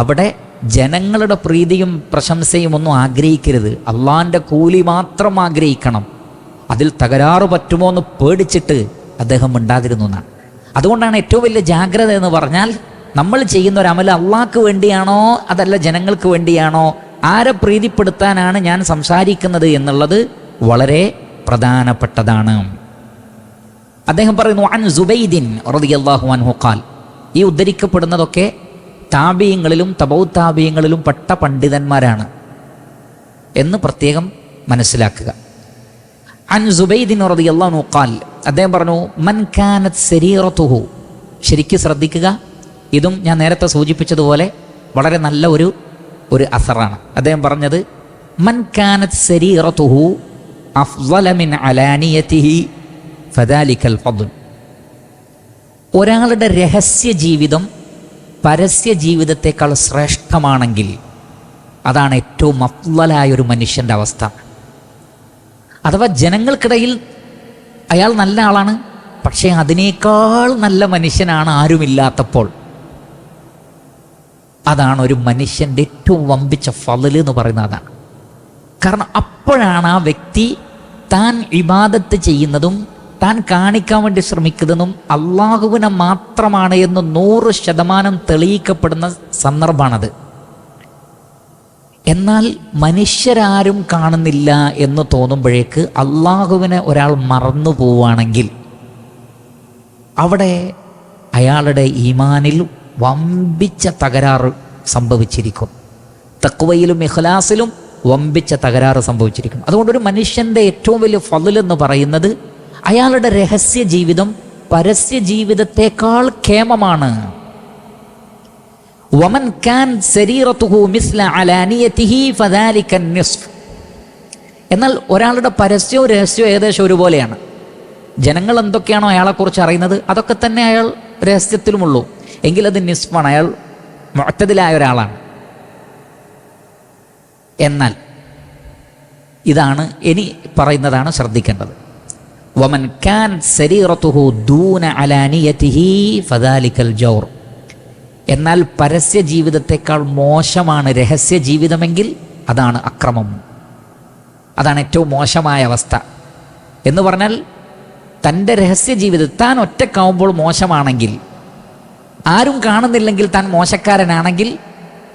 അവിടെ ജനങ്ങളുടെ പ്രീതിയും പ്രശംസയും ഒന്നും ആഗ്രഹിക്കരുത്, അള്ളാഹിൻ്റെ കൂലി മാത്രം ആഗ്രഹിക്കണം. അതിൽ തകരാറ് പറ്റുമോ എന്ന് പേടിച്ചിട്ട് അദ്ദേഹം മിണ്ടാതിരുന്നു എന്നാണ്. അതുകൊണ്ടാണ് ഏറ്റവും വലിയ ജാഗ്രത എന്ന് പറഞ്ഞാൽ, നമ്മൾ ചെയ്യുന്ന ഒരു അമൽ അള്ളാഹ്ക്ക് വേണ്ടിയാണോ അതല്ല ജനങ്ങൾക്ക് വേണ്ടിയാണോ, ആരെ പ്രീതിപ്പെടുത്താനാണ് ഞാൻ സംസാരിക്കുന്നത് എന്നുള്ളത് വളരെ പ്രധാനപ്പെട്ടതാണ്. അദ്ദേഹം പറയുന്നു, അൻ സുബൈദിൻ റളിയല്ലാഹു അൻഹു ഖാൽ, ഈ ഉദ്ധരിക്കപ്പെടുന്നതൊക്കെ താബിയങ്ങളിലും തബൗ താബിയങ്ങളിലും പെട്ട പണ്ഡിതന്മാരാണ് എന്ന് പ്രത്യേകം മനസ്സിലാക്കുക. അൻ സുബൈദിൻ റളിയല്ലാഹു അൻഹു ഖാൽ, അദ്ദേഹം പറഞ്ഞു, മൻ കാനത് സരീറതുഹു, ശരിക്കും ശ്രദ്ധിക്കുക, ഇതും ഞാൻ നേരത്തെ സൂചിപ്പിച്ചതുപോലെ വളരെ നല്ല ഒരു അസറാണ്. അദ്ദേഹം പറഞ്ഞത്, മൻ കാനത് സരീറതുഹു അഫ്ളല മിൻ അലാനിയതിഹി ഫദാലിക്കൽ ഫദ്ൽ, ഒരാളുടെ രഹസ്യ ജീവിതം പരസ്യ ജീവിതത്തെക്കാൾ ശ്രേഷ്ഠമാണെങ്കിൽ അതാണ് ഏറ്റവും അഫ്ളലായൊരു മനുഷ്യൻ്റെ അവസ്ഥ. അഥവാ ജനങ്ങൾക്കിടയിൽ അയാൾ നല്ല ആളാണ്, പക്ഷേ അതിനേക്കാൾ നല്ല മനുഷ്യനാണ് ആരുമില്ലാത്തപ്പോൾ, അതാണ് ഒരു മനുഷ്യൻ്റെ ഏറ്റവും വമ്പിച്ച ഫള് എന്ന് പറയുന്നത്. അതാണ് കാരണം അപ്പോഴാണ് ആ വ്യക്തി താൻ ഇബാദത്ത് ചെയ്യുന്നതും താൻ കാണിക്കാൻ വേണ്ടി ശ്രമിക്കുന്നതും അള്ളാഹുവിനെ മാത്രമാണ് എന്ന് 100% തെളിയിക്കപ്പെടുന്ന സന്ദർഭമാണത്. എന്നാൽ മനുഷ്യരാരും കാണുന്നില്ല എന്ന് തോന്നുമ്പോഴേക്ക് അള്ളാഹുവിനെ ഒരാൾ മറന്നു പോവുകയാണെങ്കിൽ അവിടെ അയാളുടെ ഈമാനിൽ വമ്പിച്ച തകരാറ് സംഭവിച്ചിരിക്കും. തഖ്വയിലും ഇഖ്ലാസിലും വമ്പിച്ച തകരാറ് സംഭവിച്ചിരിക്കും. അതുകൊണ്ടൊരു മനുഷ്യൻ്റെ ഏറ്റവും വലിയ ഫള് എന്ന് പറയുന്നത് അയാളുടെ രഹസ്യ ജീവിതം പരസ്യ ജീവിതത്തെക്കാൾ കേമമാണ്. വമൻ കാൻ സരീറതുഹു മിസ്ല അലാനിയതിഹി ഫദാലിക നിസ്ഫ്, എന്നാൽ ഒരാളുടെ പരസ്യവും രഹസ്യവും ഏകദേശം ഒരുപോലെയാണ്. ജനങ്ങൾ എന്തൊക്കെയാണോ അയാളെക്കുറിച്ച് അറിയുന്നത് അതൊക്കെ തന്നെ അയാൾ രഹസ്യത്തിലുമുള്ളൂ, എങ്കിലത് നിസ്ഫാണ്, അയാൾ മുഅ്തദിലായ ഒരാളാണ്. എന്നാൽ ഇതാണ് ഇനി പറയുന്നതാണ് ശ്രദ്ധിക്കേണ്ടത്. വമൻ കാൻ സരീറതുഹു ദൂന അലാനിയതിഹി ഫദാലിക്കൽ ജൗർ, എന്നാൽ പരസ്യ ജീവിതത്തെക്കാൾ മോശമാണ് രഹസ്യ ജീവിതമെങ്കിൽ അതാണ് അക്രമം, അതാണ് ഏറ്റവും മോശമായ അവസ്ഥ. എന്ന് പറഞ്ഞാൽ തൻ്റെ രഹസ്യ ജീവിതം താൻ ഒറ്റക്കാവുമ്പോൾ മോശമാണെങ്കിൽ, ആരും കാണുന്നില്ലെങ്കിൽ താൻ മോശക്കാരനാണെങ്കിൽ,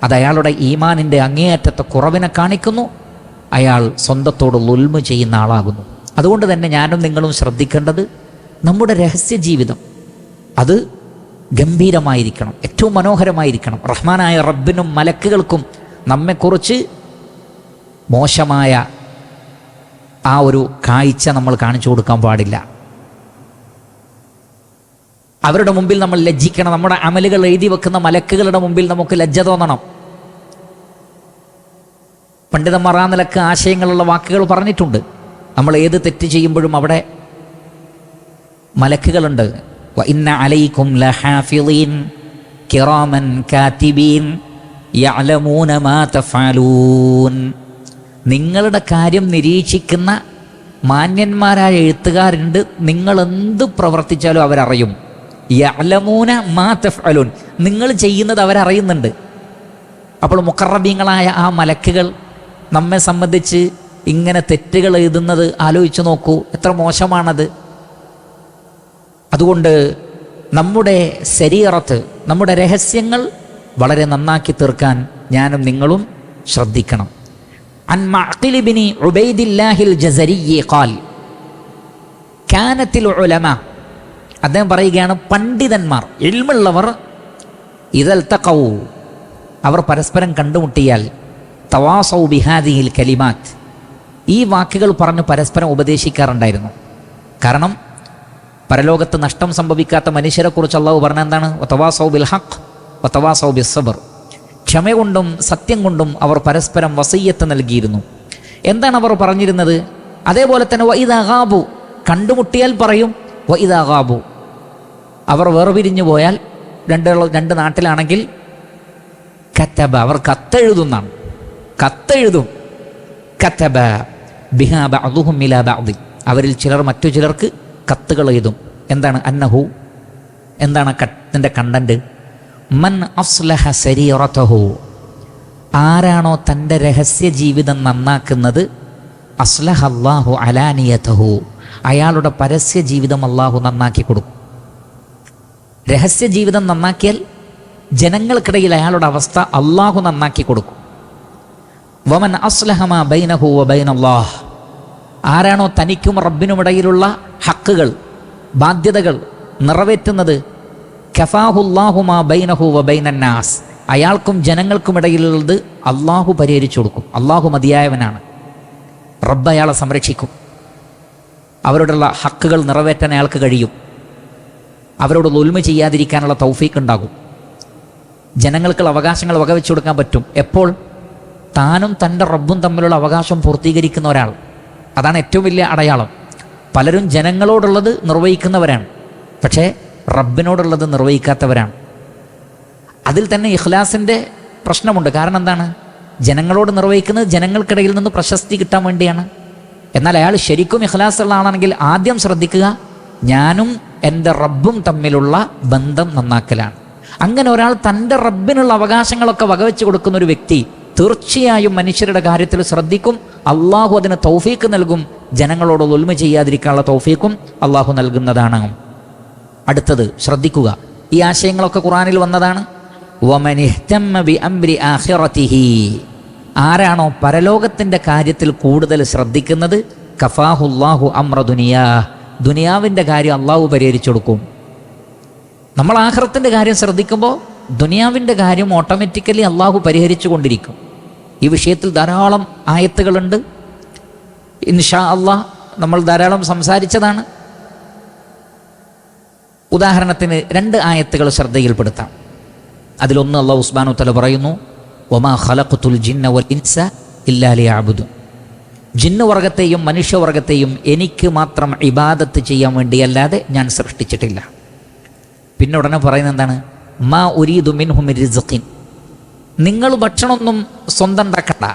അത് അയാളുടെ ഈമാനിൻ്റെ അങ്ങേയറ്റത്തെ കുറവിനെ കാണിക്കുന്നു. അയാൾ സ്വന്തത്തോട് ളുൽമ് ചെയ്യുന്ന ആളാകുന്നു. അതുകൊണ്ട് തന്നെ ഞാനും നിങ്ങളും ശ്രദ്ധിക്കേണ്ടത് നമ്മുടെ രഹസ്യ ജീവിതം അത് ഗംഭീരമായിരിക്കണം, ഏറ്റവും മനോഹരമായിരിക്കണം. റഹ്മാനായ റബ്ബിനും മലക്കുകൾക്കും നമ്മെക്കുറിച്ച് മോശമായ ആ ഒരു കാഴ്ച നമ്മൾ കാണിച്ചു കൊടുക്കാൻ പാടില്ല. അവരുടെ മുമ്പിൽ നമ്മൾ ലജ്ജിക്കണം. നമ്മുടെ അമലുകൾ എഴുതി വെക്കുന്ന മലക്കുകളുടെ മുമ്പിൽ നമുക്ക് ലജ്ജ തോന്നണം. പണ്ഡിതന്മാർ ആ നിലക്ക് ആശയങ്ങളുള്ള വാക്കുകൾ പറഞ്ഞിട്ടുണ്ട്. നമ്മൾ ഏത് തെറ്റ് ചെയ്യുമ്പോഴും അവിടെ മലക്കുകളുണ്ട്. വ ഇന്ന അലൈക്കും ലഹാഫിളീൻ കിറാമൻ കാതിബീൻ യഅലമൂന മാ തഫഅലൂൻ. നിങ്ങളുടെ കാര്യം നിരീക്ഷിക്കുന്ന മാന്യന്മാരായ എഴുത്തുകാരുണ്ട്. നിങ്ങൾ എന്ത് പ്രവർത്തിച്ചാലും അവരറിയും. യഅലമൂന മാ തഫഅലൂൻ, നിങ്ങൾ ചെയ്യുന്നത് അവരറിയുന്നുണ്ട്. അപ്പോൾ മുഖറബീങ്ങളായ ആ മലക്കുകൾ നമ്മെ സംബന്ധിച്ച് ഇങ്ങനെ തെറ്റുകൾ എഴുതുന്നത് ആലോചിച്ച് നോക്കൂ, എത്ര മോശമാണത്. അതുകൊണ്ട് നമ്മുടെ ശരീഅത്ത്, നമ്മുടെ രഹസ്യങ്ങൾ വളരെ നന്നാക്കി തീർക്കാൻ ഞാനും നിങ്ങളും ശ്രദ്ധിക്കണം. അൻ മഅഖിൽ ഇബ്നി ഉബൈദില്ലാഹിൽ ജസരി ഖാൽ കാനത്തിൽ ഉലമ, അദ്ദേഹം പറയുകയാണ്, പണ്ഡിതന്മാർ ഇൽമുള്ളവർ ഇദൽ തഖൗ, അവർ പരസ്പരം കണ്ടുമുട്ടിയാൽ തവാസൗ ബിഹാദിഹിൽ കലിമാത്ത്, ഈ വാക്കുകൾ പറഞ്ഞ് പരസ്പരം ഉപദേശിക്കാറുണ്ടായിരുന്നു. കാരണം പരലോകത്ത് നഷ്ടം സംഭവിക്കാത്ത മനുഷ്യരെക്കുറിച്ച് അള്ളാഹു പറഞ്ഞ എന്താണ്? വതവാസൗ ബിൽ ഹഖ് വതവാസൗ ബിസ് സബ്ർ, ക്ഷമ കൊണ്ടും സത്യം കൊണ്ടും അവർ പരസ്പരം വസിയ്യത്ത് നൽകിയിരുന്നു. എന്താണ് അവർ പറഞ്ഞിരുന്നത്? അതേപോലെ തന്നെ വഇദാ ഗാബു, കണ്ടുമുട്ടിയാൽ പറയും വഇദാ ഗാബു, അവർ വേർപിരിഞ്ഞു പോയാൽ രണ്ട് നാട്ടിലാണെങ്കിൽ കതബ, അവർ കത്തെഴുതുന്നാണ്, കത്തെഴുതും. കതബ ബിഹാ ബഅദുഹും ഇലാ ബഅദ്, അവരിൽ ചിലർ മറ്റു ചിലർക്ക് കത്തുകൾ എഴുതും. എന്താണ് അന്നഹു, എന്താണ് കത്തിൻ്റെ കണ്ടന്റ്? മൻ അസ്ലഹ സരീറതഹു, ആരാണോ തൻ്റെ രഹസ്യ ജീവിതം നന്നാക്കുന്നത്, അസ്ലഹ അല്ലാഹു അലാനിയതഹു, അയാളുടെ പരസ്യ ജീവിതം അള്ളാഹു നന്നാക്കി കൊടുക്കും. രഹസ്യ ജീവിതം നന്നാക്കിയാൽ ജനങ്ങൾക്കിടയിൽ അയാളുടെ അവസ്ഥ അള്ളാഹു നന്നാക്കി കൊടുക്കും. വമൻ അസ്ലഹ മാ ബൈനഹു വ ബൈനല്ലാഹ്, ആരാണോ തനിക്കും റബ്ബിനുമിടയിലുള്ള ഹക്കുകൾ, ബാധ്യതകൾ നിറവേറ്റുന്നത്, കഫാഹുല്ലാഹു മാ ബൈനഹു വ ബൈനന്നാസ്, അയാൾക്കും ജനങ്ങൾക്കുമിടയിലുള്ളത് അള്ളാഹു പരിഹരിച്ചു കൊടുക്കും. അള്ളാഹു മതിയായവനാണ്, റബ്ബ് അയാളെ സംരക്ഷിക്കും. അവരോടുള്ള ഹക്കുകൾ നിറവേറ്റാൻ അയാൾക്ക് കഴിയും. അവരോട് ദുൽമ ചെയ്യാതിരിക്കാനുള്ള തൗഫീഖ് ഉണ്ടാകും. ജനങ്ങൾക്കുള്ള അവകാശങ്ങൾ വകവെച്ചു കൊടുക്കാൻ പറ്റും. എപ്പോൾ? താനും തൻ്റെ റബ്ബും തമ്മിലുള്ള അവകാശം പൂർത്തീകരിക്കുന്ന ഒരാൾ. അതാണ് ഏറ്റവും വലിയ അടയാളം. പലരും ജനങ്ങളോടുള്ളത് നിർവഹിക്കുന്നവരാണ്, പക്ഷേ റബ്ബിനോടുള്ളത് നിർവഹിക്കാത്തവരാണ്. അതിൽ തന്നെ ഇഖ്ലാസിൻ്റെ പ്രശ്നമുണ്ട്. കാരണം എന്താണ്? ജനങ്ങളോട് നിർവഹിക്കുന്നത് ജനങ്ങൾക്കിടയിൽ നിന്ന് പ്രശസ്തി കിട്ടാൻ വേണ്ടിയാണ്. എന്നാൽ അയാൾ ശരിക്കും ഇഖ്ലാസ് ഉള്ള ആളാണെങ്കിൽ ആദ്യം ശ്രദ്ധിക്കുക, ഞാനും എൻ്റെ റബ്ബും തമ്മിലുള്ള ബന്ധം നന്നാക്കലാണ്. അങ്ങനെ ഒരാൾ തൻ്റെ റബ്ബിനുള്ള അവകാശങ്ങളൊക്കെ വകവെച്ച് കൊടുക്കുന്ന ഒരു വ്യക്തി തീർച്ചയായും മനുഷ്യരുടെ കാര്യത്തിൽ ശ്രദ്ധിക്കും. അള്ളാഹു അതിന് തൗഫീക്ക് നൽകും. ജനങ്ങളോട് ദുൽമ ചെയ്യാതിരിക്കാനുള്ള തൗഫീക്കും അള്ളാഹു നൽകുന്നതാണ്. അടുത്തത് ശ്രദ്ധിക്കുക, ഈ ആശയങ്ങളൊക്കെ ഖുർആനിൽ വന്നതാണ്. വമൻ ഇഹ്തമ്മ ബി അംരി ആഖിറതിഹി, ആരാണോ പരലോകത്തിൻ്റെ കാര്യത്തിൽ കൂടുതൽ ശ്രദ്ധിക്കുന്നത്, കഫാഹുല്ലാഹു അംറ ദുനിയാ, ദുനിയാവിൻ്റെ കാര്യം അള്ളാഹു പരിഹരിച്ചു കൊടുക്കും. നമ്മൾ ആഖിറത്തിൻ്റെ കാര്യം ശ്രദ്ധിക്കുമ്പോൾ ദുനിയാവിൻ്റെ കാര്യം ഓട്ടോമാറ്റിക്കലി അള്ളാഹു പരിഹരിച്ചു കൊണ്ടിരിക്കും. ഈ വിഷയത്തിൽ ധാരാളം ആയത്തുകളുണ്ട്. ഇൻഷാ അള്ളാഹ് നമ്മൾ ധാരാളം സംസാരിച്ചതാണ്. ഉദാഹരണത്തിന് 2 ആയത്തുകൾ ശ്രദ്ധയിൽപ്പെടുത്താം. അതിലൊന്ന് അള്ളാഹു സുബ്ഹാനഹു വതആല പറയുന്നു, വമാ ഖലഖതുൽ ജിന്ന വൽ ഇൻസ ഇല്ലാ ലിയഅ്ബുദൂൻ, ജിന്നുവർഗത്തെയും മനുഷ്യവർഗത്തെയും എനിക്ക് മാത്രം ഇബാദത്ത് ചെയ്യാൻ വേണ്ടിയല്ലാതെ ഞാൻ സൃഷ്ടിച്ചിട്ടില്ല. പിന്നെ ഉടനെ പറയുന്നത് എന്താണ്? മാ ഉരീദു മിൻഹും മിൻ റിസ്ഖിൻ, നിങ്ങൾ ഭക്ഷണമൊന്നും സ്വന്തം ഉണ്ടാക്കണ്ട.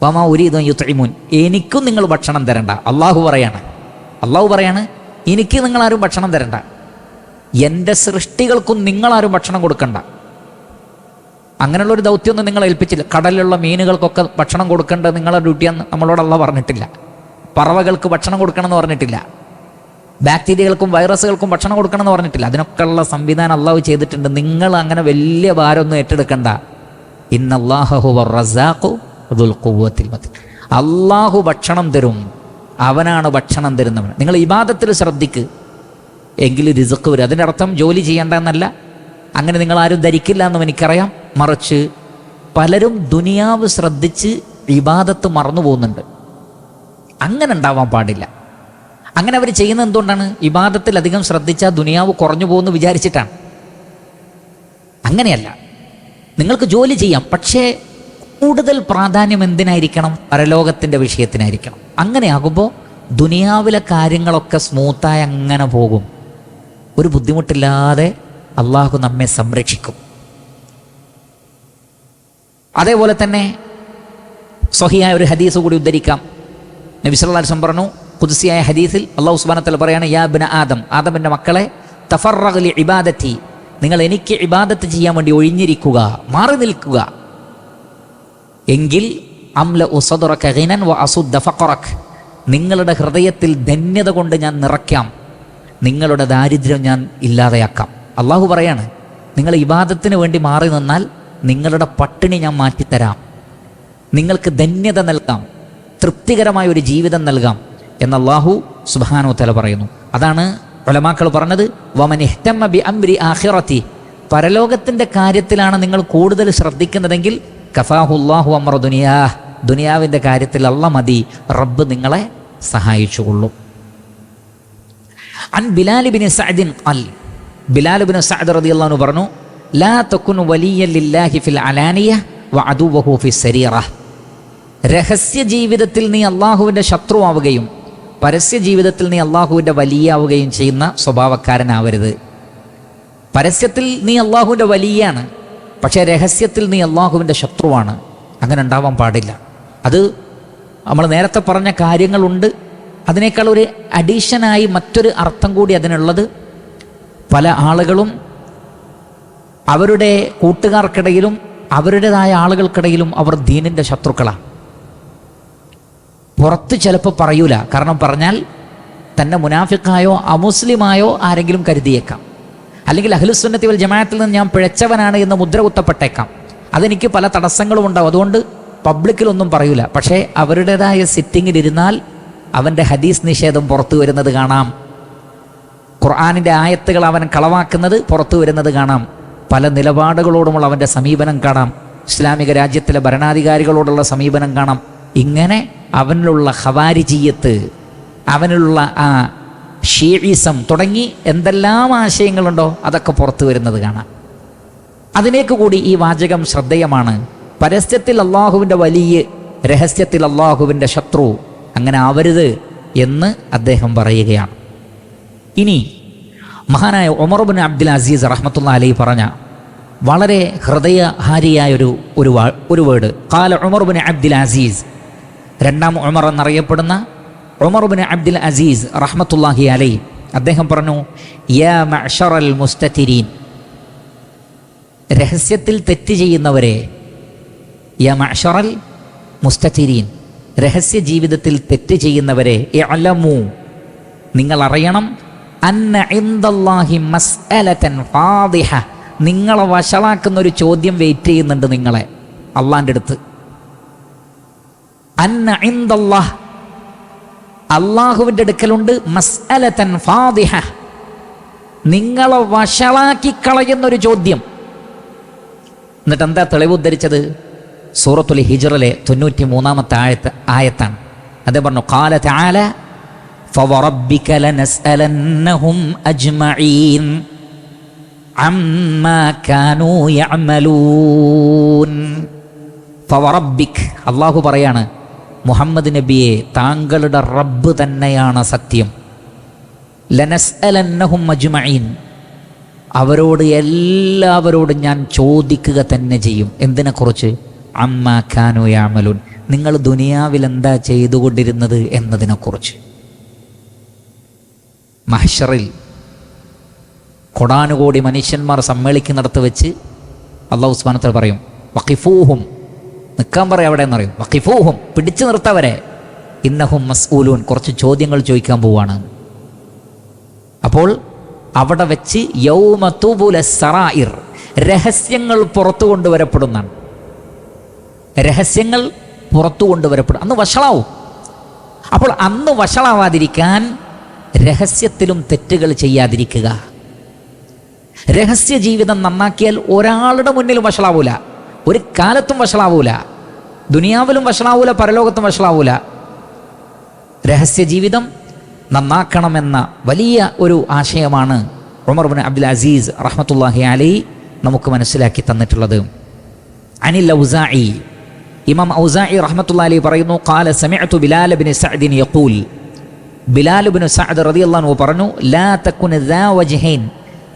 വമാ ഉരീദു അൻ യുത്ഇമൂൻ, എനിക്കും നിങ്ങൾ ഭക്ഷണം തരണ്ട. അള്ളാഹു പറയാണ് എനിക്ക് നിങ്ങളാരും ഭക്ഷണം തരണ്ട, എൻ്റെ സൃഷ്ടികൾക്കും നിങ്ങളാരും ഭക്ഷണം കൊടുക്കണ്ട. അങ്ങനെയുള്ളൊരു ദൗത്യമൊന്നും നിങ്ങൾ ഏൽപ്പിച്ചില്ല. കടലിലുള്ള മീനുകൾക്കൊക്കെ ഭക്ഷണം കൊടുക്കേണ്ടത് നിങ്ങളുടെ ഡ്യൂട്ടിയാന്ന് നമ്മളോട് അള്ളാഹു പറഞ്ഞിട്ടില്ല. പറവകൾക്ക് ഭക്ഷണം കൊടുക്കണം എന്ന് പറഞ്ഞിട്ടില്ല. ബാക്ടീരിയകൾക്കും വൈറസുകൾക്കും ഭക്ഷണം കൊടുക്കണം എന്ന് പറഞ്ഞിട്ടില്ല. അതിനൊക്കെയുള്ള സംവിധാനം അള്ളാഹു ചെയ്തിട്ടുണ്ട്. നിങ്ങൾ അങ്ങനെ വലിയ ഭാരമൊന്നും ഏറ്റെടുക്കണ്ട. ഇന്നല്ലാഹു ഹുവർ റസാഖു ദുൽ ഖുവ്വത്തിൽ മതീൻ, അള്ളാഹു ഭക്ഷണം തരും, അവനാണ് ഭക്ഷണം തരുന്നവൻ. നിങ്ങൾ ഇബാദത്തിൽ ശ്രദ്ധിക്ക്, എങ്കിലും റിസ്ക് വരും. അതിൻ്റെ അർത്ഥം ജോലി ചെയ്യേണ്ട എന്നല്ല, അങ്ങനെ നിങ്ങളാരും ധരിക്കില്ല എന്നും എനിക്കറിയാം. മറിച്ച് പലരും ദുനിയാവ് ശ്രദ്ധിച്ച് ഇബാദത്ത് മറന്നു പോകുന്നുണ്ട്. അങ്ങനെ ഉണ്ടാവാൻ പാടില്ല. അങ്ങനെ അവർ ചെയ്യുന്നത് എന്തുകൊണ്ടാണ്? ഇബാദത്തിൽ അധികം ശ്രദ്ധിച്ചാൽ ദുനിയാവ് കുറഞ്ഞു പോകുമെന്ന് വിചാരിച്ചിട്ടാണ്. അങ്ങനെയല്ല, നിങ്ങൾക്ക് ജോലി ചെയ്യാം, പക്ഷേ കൂടുതൽ പ്രാധാന്യം എന്തിനായിരിക്കണം? പരലോകത്തിൻ്റെ വിഷയത്തിനായിരിക്കണം. അങ്ങനെയാകുമ്പോൾ ദുനിയാവിലെ കാര്യങ്ങളൊക്കെ സ്മൂത്തായി അങ്ങനെ പോകും. ഒരു ബുദ്ധിമുട്ടില്ലാതെ അള്ളാഹു നമ്മെ സംരക്ഷിക്കും. അതേപോലെ തന്നെ സ്വഹിയായ ഒരു ഹദീസ് കൂടി ഉദ്ധരിക്കാം. നബി സല്ലല്ലാഹു അലൈഹി വസല്ലം പറഞ്ഞു, ഖുദ്സിയായ ഹദീസിൽ അള്ളാഹു സുബ്ഹാനഹു വ തആല പറയാണ്, യാ ഇബ്ന ആദം, ആദമിൻ്റെ മക്കളെ, തഫറഗ് ലി ഇബാദത്തി, നിങ്ങൾ എനിക്ക് ഇബാദത്ത് ചെയ്യാൻ വേണ്ടി ഒഴിഞ്ഞിരിക്കുക, മാറി നിൽക്കുക. എങ്കിൽ അംലഉ സദ്റക ഗിനൻ വ അസുദ്ദ ഫഖറക്, നിങ്ങളുടെ ഹൃദയത്തിൽ ധന്യത കൊണ്ട് ഞാൻ നിറയ്ക്കാം, നിങ്ങളുടെ ദാരിദ്ര്യം ഞാൻ ഇല്ലാതെയാക്കാം. അള്ളാഹു പറയാണ്, നിങ്ങൾ ഇബാദത്തിന് വേണ്ടി മാറി നിന്നാൽ നിങ്ങളുടെ പട്ടിണി ഞാൻ മാറ്റിത്തരാം, നിങ്ങൾക്ക് ധന്യത നൽകാം, തൃപ്തികരമായ ഒരു ജീവിതം നൽകാം എന്ന് അള്ളാഹു സുബ്ഹാനഹു വ തആല പറയുന്നു. അതാണ് ഉലമാക്കൾ പറഞ്ഞത്, വമൻ ഇഹ്തമ്മ ബി അംരി ആഖിറതി, പരലോകത്തിൻ്റെ കാര്യത്തിലാണ് നിങ്ങൾ കൂടുതൽ ശ്രദ്ധിക്കുന്നതെങ്കിൽ കഫാഹുല്ലാഹു അംറ ദുനിയാ, ദുനിയാവിൻ്റെ കാര്യത്തിൽ അല്ലാഹ് മതി, റബ്ബ് നിങ്ങളെ സഹായിച്ചുകൊള്ളും. അൻ ബിലാൽ ഇബ്നു സഅദ് ഖൽ, ബിലാൽ ഇബ്നു സഅദ് റളിയല്ലാഹു അൻഹു പറഞ്ഞു, ലാ തകുൻ വലിയ്യൻ ലില്ലാഹി ഫിൽ അലാനിയ വ അദുവഹു ഫിസ് സരീറ, രഹസ്യ ജീവിതത്തിൽ നീ അള്ളാഹുവിൻ്റെ ശത്രുവാവുകയും പരസ്യ ജീവിതത്തിൽ നീ അള്ളാഹുവിൻ്റെ വലിയാവുകയും ചെയ്യുന്ന സ്വഭാവക്കാരനാവരുത്. പരസ്യത്തിൽ നീ അള്ളാഹുവിൻ്റെ വലിയാണ്, പക്ഷേ രഹസ്യത്തിൽ നീ അള്ളാഹുവിൻ്റെ ശത്രുവാണ്. അങ്ങനെ ഉണ്ടാവാൻ പാടില്ല. അത് നമ്മൾ നേരത്തെ പറഞ്ഞ കാര്യങ്ങളുണ്ട്. അതിനേക്കാൾ ഒരു അഡീഷനായി മറ്റൊരു അർത്ഥം കൂടി അതിനുള്ളത്, പല ആളുകളും അവരുടെ കൂട്ടുകാർക്കിടയിലും അവരുടേതായ ആളുകൾക്കിടയിലും അവർ ദീനിൻ്റെ ശത്രുക്കളാണ്. പുറത്ത് ചിലപ്പോൾ പറയൂല, കാരണം പറഞ്ഞാൽ തന്നെ മുനാഫിക്കായോ അമുസ്ലിമായോ ആരെങ്കിലും കരുതിയേക്കാം, അല്ലെങ്കിൽ അഹ്ലുസുന്നത്തി വൽ ജമാഅത്തിൽ നിന്ന് ഞാൻ പിഴച്ചവനാണ് എന്ന് മുദ്ര കുത്തപ്പെട്ടേക്കാം. അതെനിക്ക് പല തടസ്സങ്ങളും ഉണ്ടാവും, അതുകൊണ്ട് പബ്ലിക്കിലൊന്നും പറയൂല. പക്ഷേ അവരുടേതായ സിറ്റിങ്ങിലിരുന്നാൽ അവൻ്റെ ഹദീസ് നിഷേധം പുറത്തു വരുന്നത് കാണാം, ഖുർആനിൻ്റെ ആയത്തുകൾ അവൻ കളവാക്കുന്നത് പുറത്തു വരുന്നത് കാണാം, പല നിലപാടുകളോടുമുള്ള അവൻ്റെ സമീപനം കാണാം, ഇസ്ലാമിക രാജ്യത്തിലെ ഭരണാധികാരികളോടുള്ള സമീപനം കാണാം. ഇങ്ങനെ അവനിലുള്ള ഖവാരിജിയത്ത്, അവനിലുള്ള ആ ഷീഇസം തുടങ്ങി എന്തെല്ലാം ആശയങ്ങളുണ്ടോ അതൊക്കെ പുറത്തു വരുന്നത് കാണാം. അതിലേക്ക് കൂടി ഈ വാചകം ശ്രദ്ധേയമാണ്. പരസ്യത്തിൽ അള്ളാഹുവിൻ്റെ വലിയ, രഹസ്യത്തിൽ അള്ളാഹുവിൻ്റെ ശത്രു, അങ്ങനെ ആവരുത് എന്ന് അദ്ദേഹം പറയുകയാണ്. ഇനി മഹാനായ ഉമർ ഇബ്നു അബ്ദുൽ അസീസ് റഹ്മത്തുള്ളാഹി അലൈഹി പറഞ്ഞ വളരെ ഹൃദയഹാരിയായ ഒരു വേർഡ്, ഖാല ഉമർ ഇബ്നു അബ്ദുൽ അസീസ്, രണ്ടാം ഉമർ എന്നറിയപ്പെടുന്ന ഉമർ ഇബ്നു അബ്ദുൽ അസീസ് റഹ്മത്തുള്ളാഹി അലൈഹി അദ്ദേഹം പറഞ്ഞു, യാ മഅ്ശറൽ മുസ്തതിരീൻ, രഹസ്യത്തിൽ തെറ്റ് ചെയ്യുന്നവരെ, യാ മഅ്ശറൽ മുസ്തതിരീൻ, രഹസ്യ ജീവിതത്തിൽ തെറ്റ് ചെയ്യുന്നവരെ, ഇഅ്ലമു, നിങ്ങൾ അറിയണം, അന്ന ഇൻദല്ലാഹി മസ്അലതൻ ഫാദിഹ, നിങ്ങളെ വഷളാക്കുന്ന ഒരു ചോദ്യം വെയിറ്റ് ചെയ്യുന്നുണ്ട് നിങ്ങളെ അള്ളാൻ്റെ അടുത്ത്. അന്ന ഇൻദല്ലാഹ്, അള്ളാഹുവിൻ്റെ അടുക്കലുണ്ട്, മസ്അലതൻ ഫാദിഹ, നിങ്ങളെ വഷളാക്കി കളയുന്നൊരു ചോദ്യം. എന്നിട്ട് എന്താ തെളിവ് ഉദ്ധരിച്ചത്? സൂറത്തുൽ ഹിജ്റിലെ 93-ാമത്തെ ആയത്താണ്. അതേ പറഞ്ഞു, ഖാല തആല ഫവറബ്ബിക ലനസ്അലന്നഹും അജ്മഈൻ അമ്മാ കാനൂ യഅമലൂൻ. ഫവറബ്ബിക്, അള്ളാഹു പറയാണ്, മുഹമ്മദ് നബിയെ, താങ്കളുടെ റബ്ബ് തന്നെയാണ് സത്യം. ലനസ്അലന്നഹും അജ്മഈൻ, അവരോട് എല്ലാവരോടും ഞാൻ ചോദിക്കുക തന്നെ ചെയ്യും. എന്തിനെക്കുറിച്ച്? അമ്മാ കാനൂ യഅമലൂൻ, നിങ്ങൾ ദുനിയാവിൽ എന്താ ചെയ്തുകൊണ്ടിരുന്നത് എന്നതിനെക്കുറിച്ച്. മഹ്ശറിൽ കൊടാനുകോടി മനുഷ്യന്മാർ സമ്മേളിക്കുന്നിടത്ത് വെച്ച് അല്ലാഹു സുബ്ഹാനഹു വ തആല പറയും, വഖിഫൂഹും, നിൽക്കാൻ പറയാം അവിടെ എന്നറിയും, വഖിഫൂഹും, പിടിച്ചു നിർത്തവരെ, ഇന്നഹും മസ്ഊലൂൻ, കുറച്ച് ചോദ്യങ്ങൾ ചോദിക്കാൻ പോവാണ്. അപ്പോൾ അവിടെ വെച്ച് യൗമ തുബുല സറായിർ, രഹസ്യങ്ങൾ പുറത്തു കൊണ്ടുവരപ്പെടുന്നതാണ്. രഹസ്യങ്ങൾ പുറത്തു കൊണ്ടുവരപ്പെടും. അന്ന് വഷളാവും. അപ്പോൾ അന്ന് വഷളാവാതിരിക്കാൻ രഹസ്യത്തിലും തെറ്റുകൾ ചെയ്യാതിരിക്കുക. രഹസ്യ ജീവിതം നന്നാക്കിയാൽ ഒരാളുടെ മുന്നിലും വഷളാവൂല, ഒരു കാലത്തും വഷളാവൂല, ദുനിയാവിലും വഷളാവൂല, പരലോകത്തും വഷളാവൂല. രഹസ്യ ജീവിതം നന്നാക്കണമെന്ന വലിയ ഒരു ആശയമാണ് ഉമർ ഇബ്നു അബ്ദുൽ അസീസ് റഹ്മത്തുള്ളാഹി അലൈഹി നമുക്ക് മനസ്സിലാക്കി തന്നിട്ടുള്ളത്. അനിൽ ഔസാഇ, ഇമാം ഔസാഇ റഹ്മത്തുള്ളാഹി അലൈഹി പറയുന്നു, ഖാല സമിഅതു ബിലാൽ ഇബ്നു സഅദ് യഖൂൽ, ബിലാൽ ഇബ്നു സഅദ് റളിയല്ലാഹു അൻഹു പറഞ്ഞു, ലാ തകുൻ ദാ വജ്ഹൈൻ,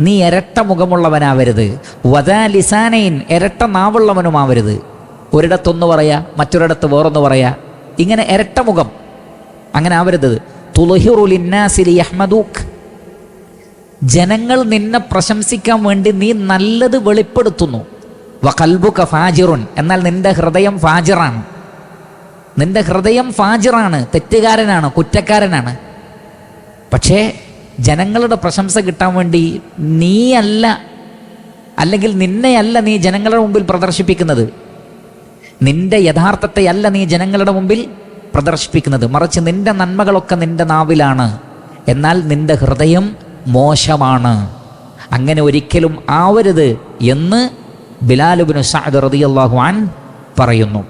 നീ ഇരട്ട മുഖമുള്ളവനാവരുത്, വദാ ലിസാനൈൻ, ഇരട്ട നാവുള്ളവനുമാവരുത്. ഒരിടത്തൊന്ന് പറയാ, മറ്റൊരിടത്ത് വേറൊന്ന് പറയാ, ഇങ്ങനെ ഇരട്ട മുഖം അങ്ങനെ ആവരുത്. തുൽഹിറു ലിന്നാസി ലിയഹ്മദൂക്, ജനങ്ങൾ നിന്നെ പ്രശംസിക്കാൻ വേണ്ടി നീ നല്ലത് വെളിപ്പെടുത്തുന്നു. വഖൽബുക ഫാജിറുൻ, എന്നാൽ നിന്റെ ഹൃദയം ഫാജിറാണ്. നിന്റെ ഹൃദയം ഫാജിറാണ്, തെറ്റുകാരനാണ്, കുറ്റക്കാരനാണ്. പക്ഷേ ജനങ്ങളുടെ പ്രശംസ കിട്ടാൻ വേണ്ടി നീയല്ല, അല്ലെങ്കിൽ നിന്നെയല്ല നീ ജനങ്ങളുടെ മുമ്പിൽ പ്രദർശിപ്പിക്കുന്നത്, നിന്റെ യഥാർത്ഥത്തെയല്ല നീ ജനങ്ങളുടെ മുമ്പിൽ പ്രദർശിപ്പിക്കുന്നത്, മറിച്ച് നിന്റെ നന്മകളൊക്കെ നിന്റെ നാവിലാണ്, എന്നാൽ നിന്റെ ഹൃദയം മോശമാണ്. അങ്ങനെ ഒരിക്കലും ആവരുത് എന്ന് ബിലാൽ ഇബ്നു സഅദ് റളിയല്ലാഹു അൻഹു പറയുന്നു.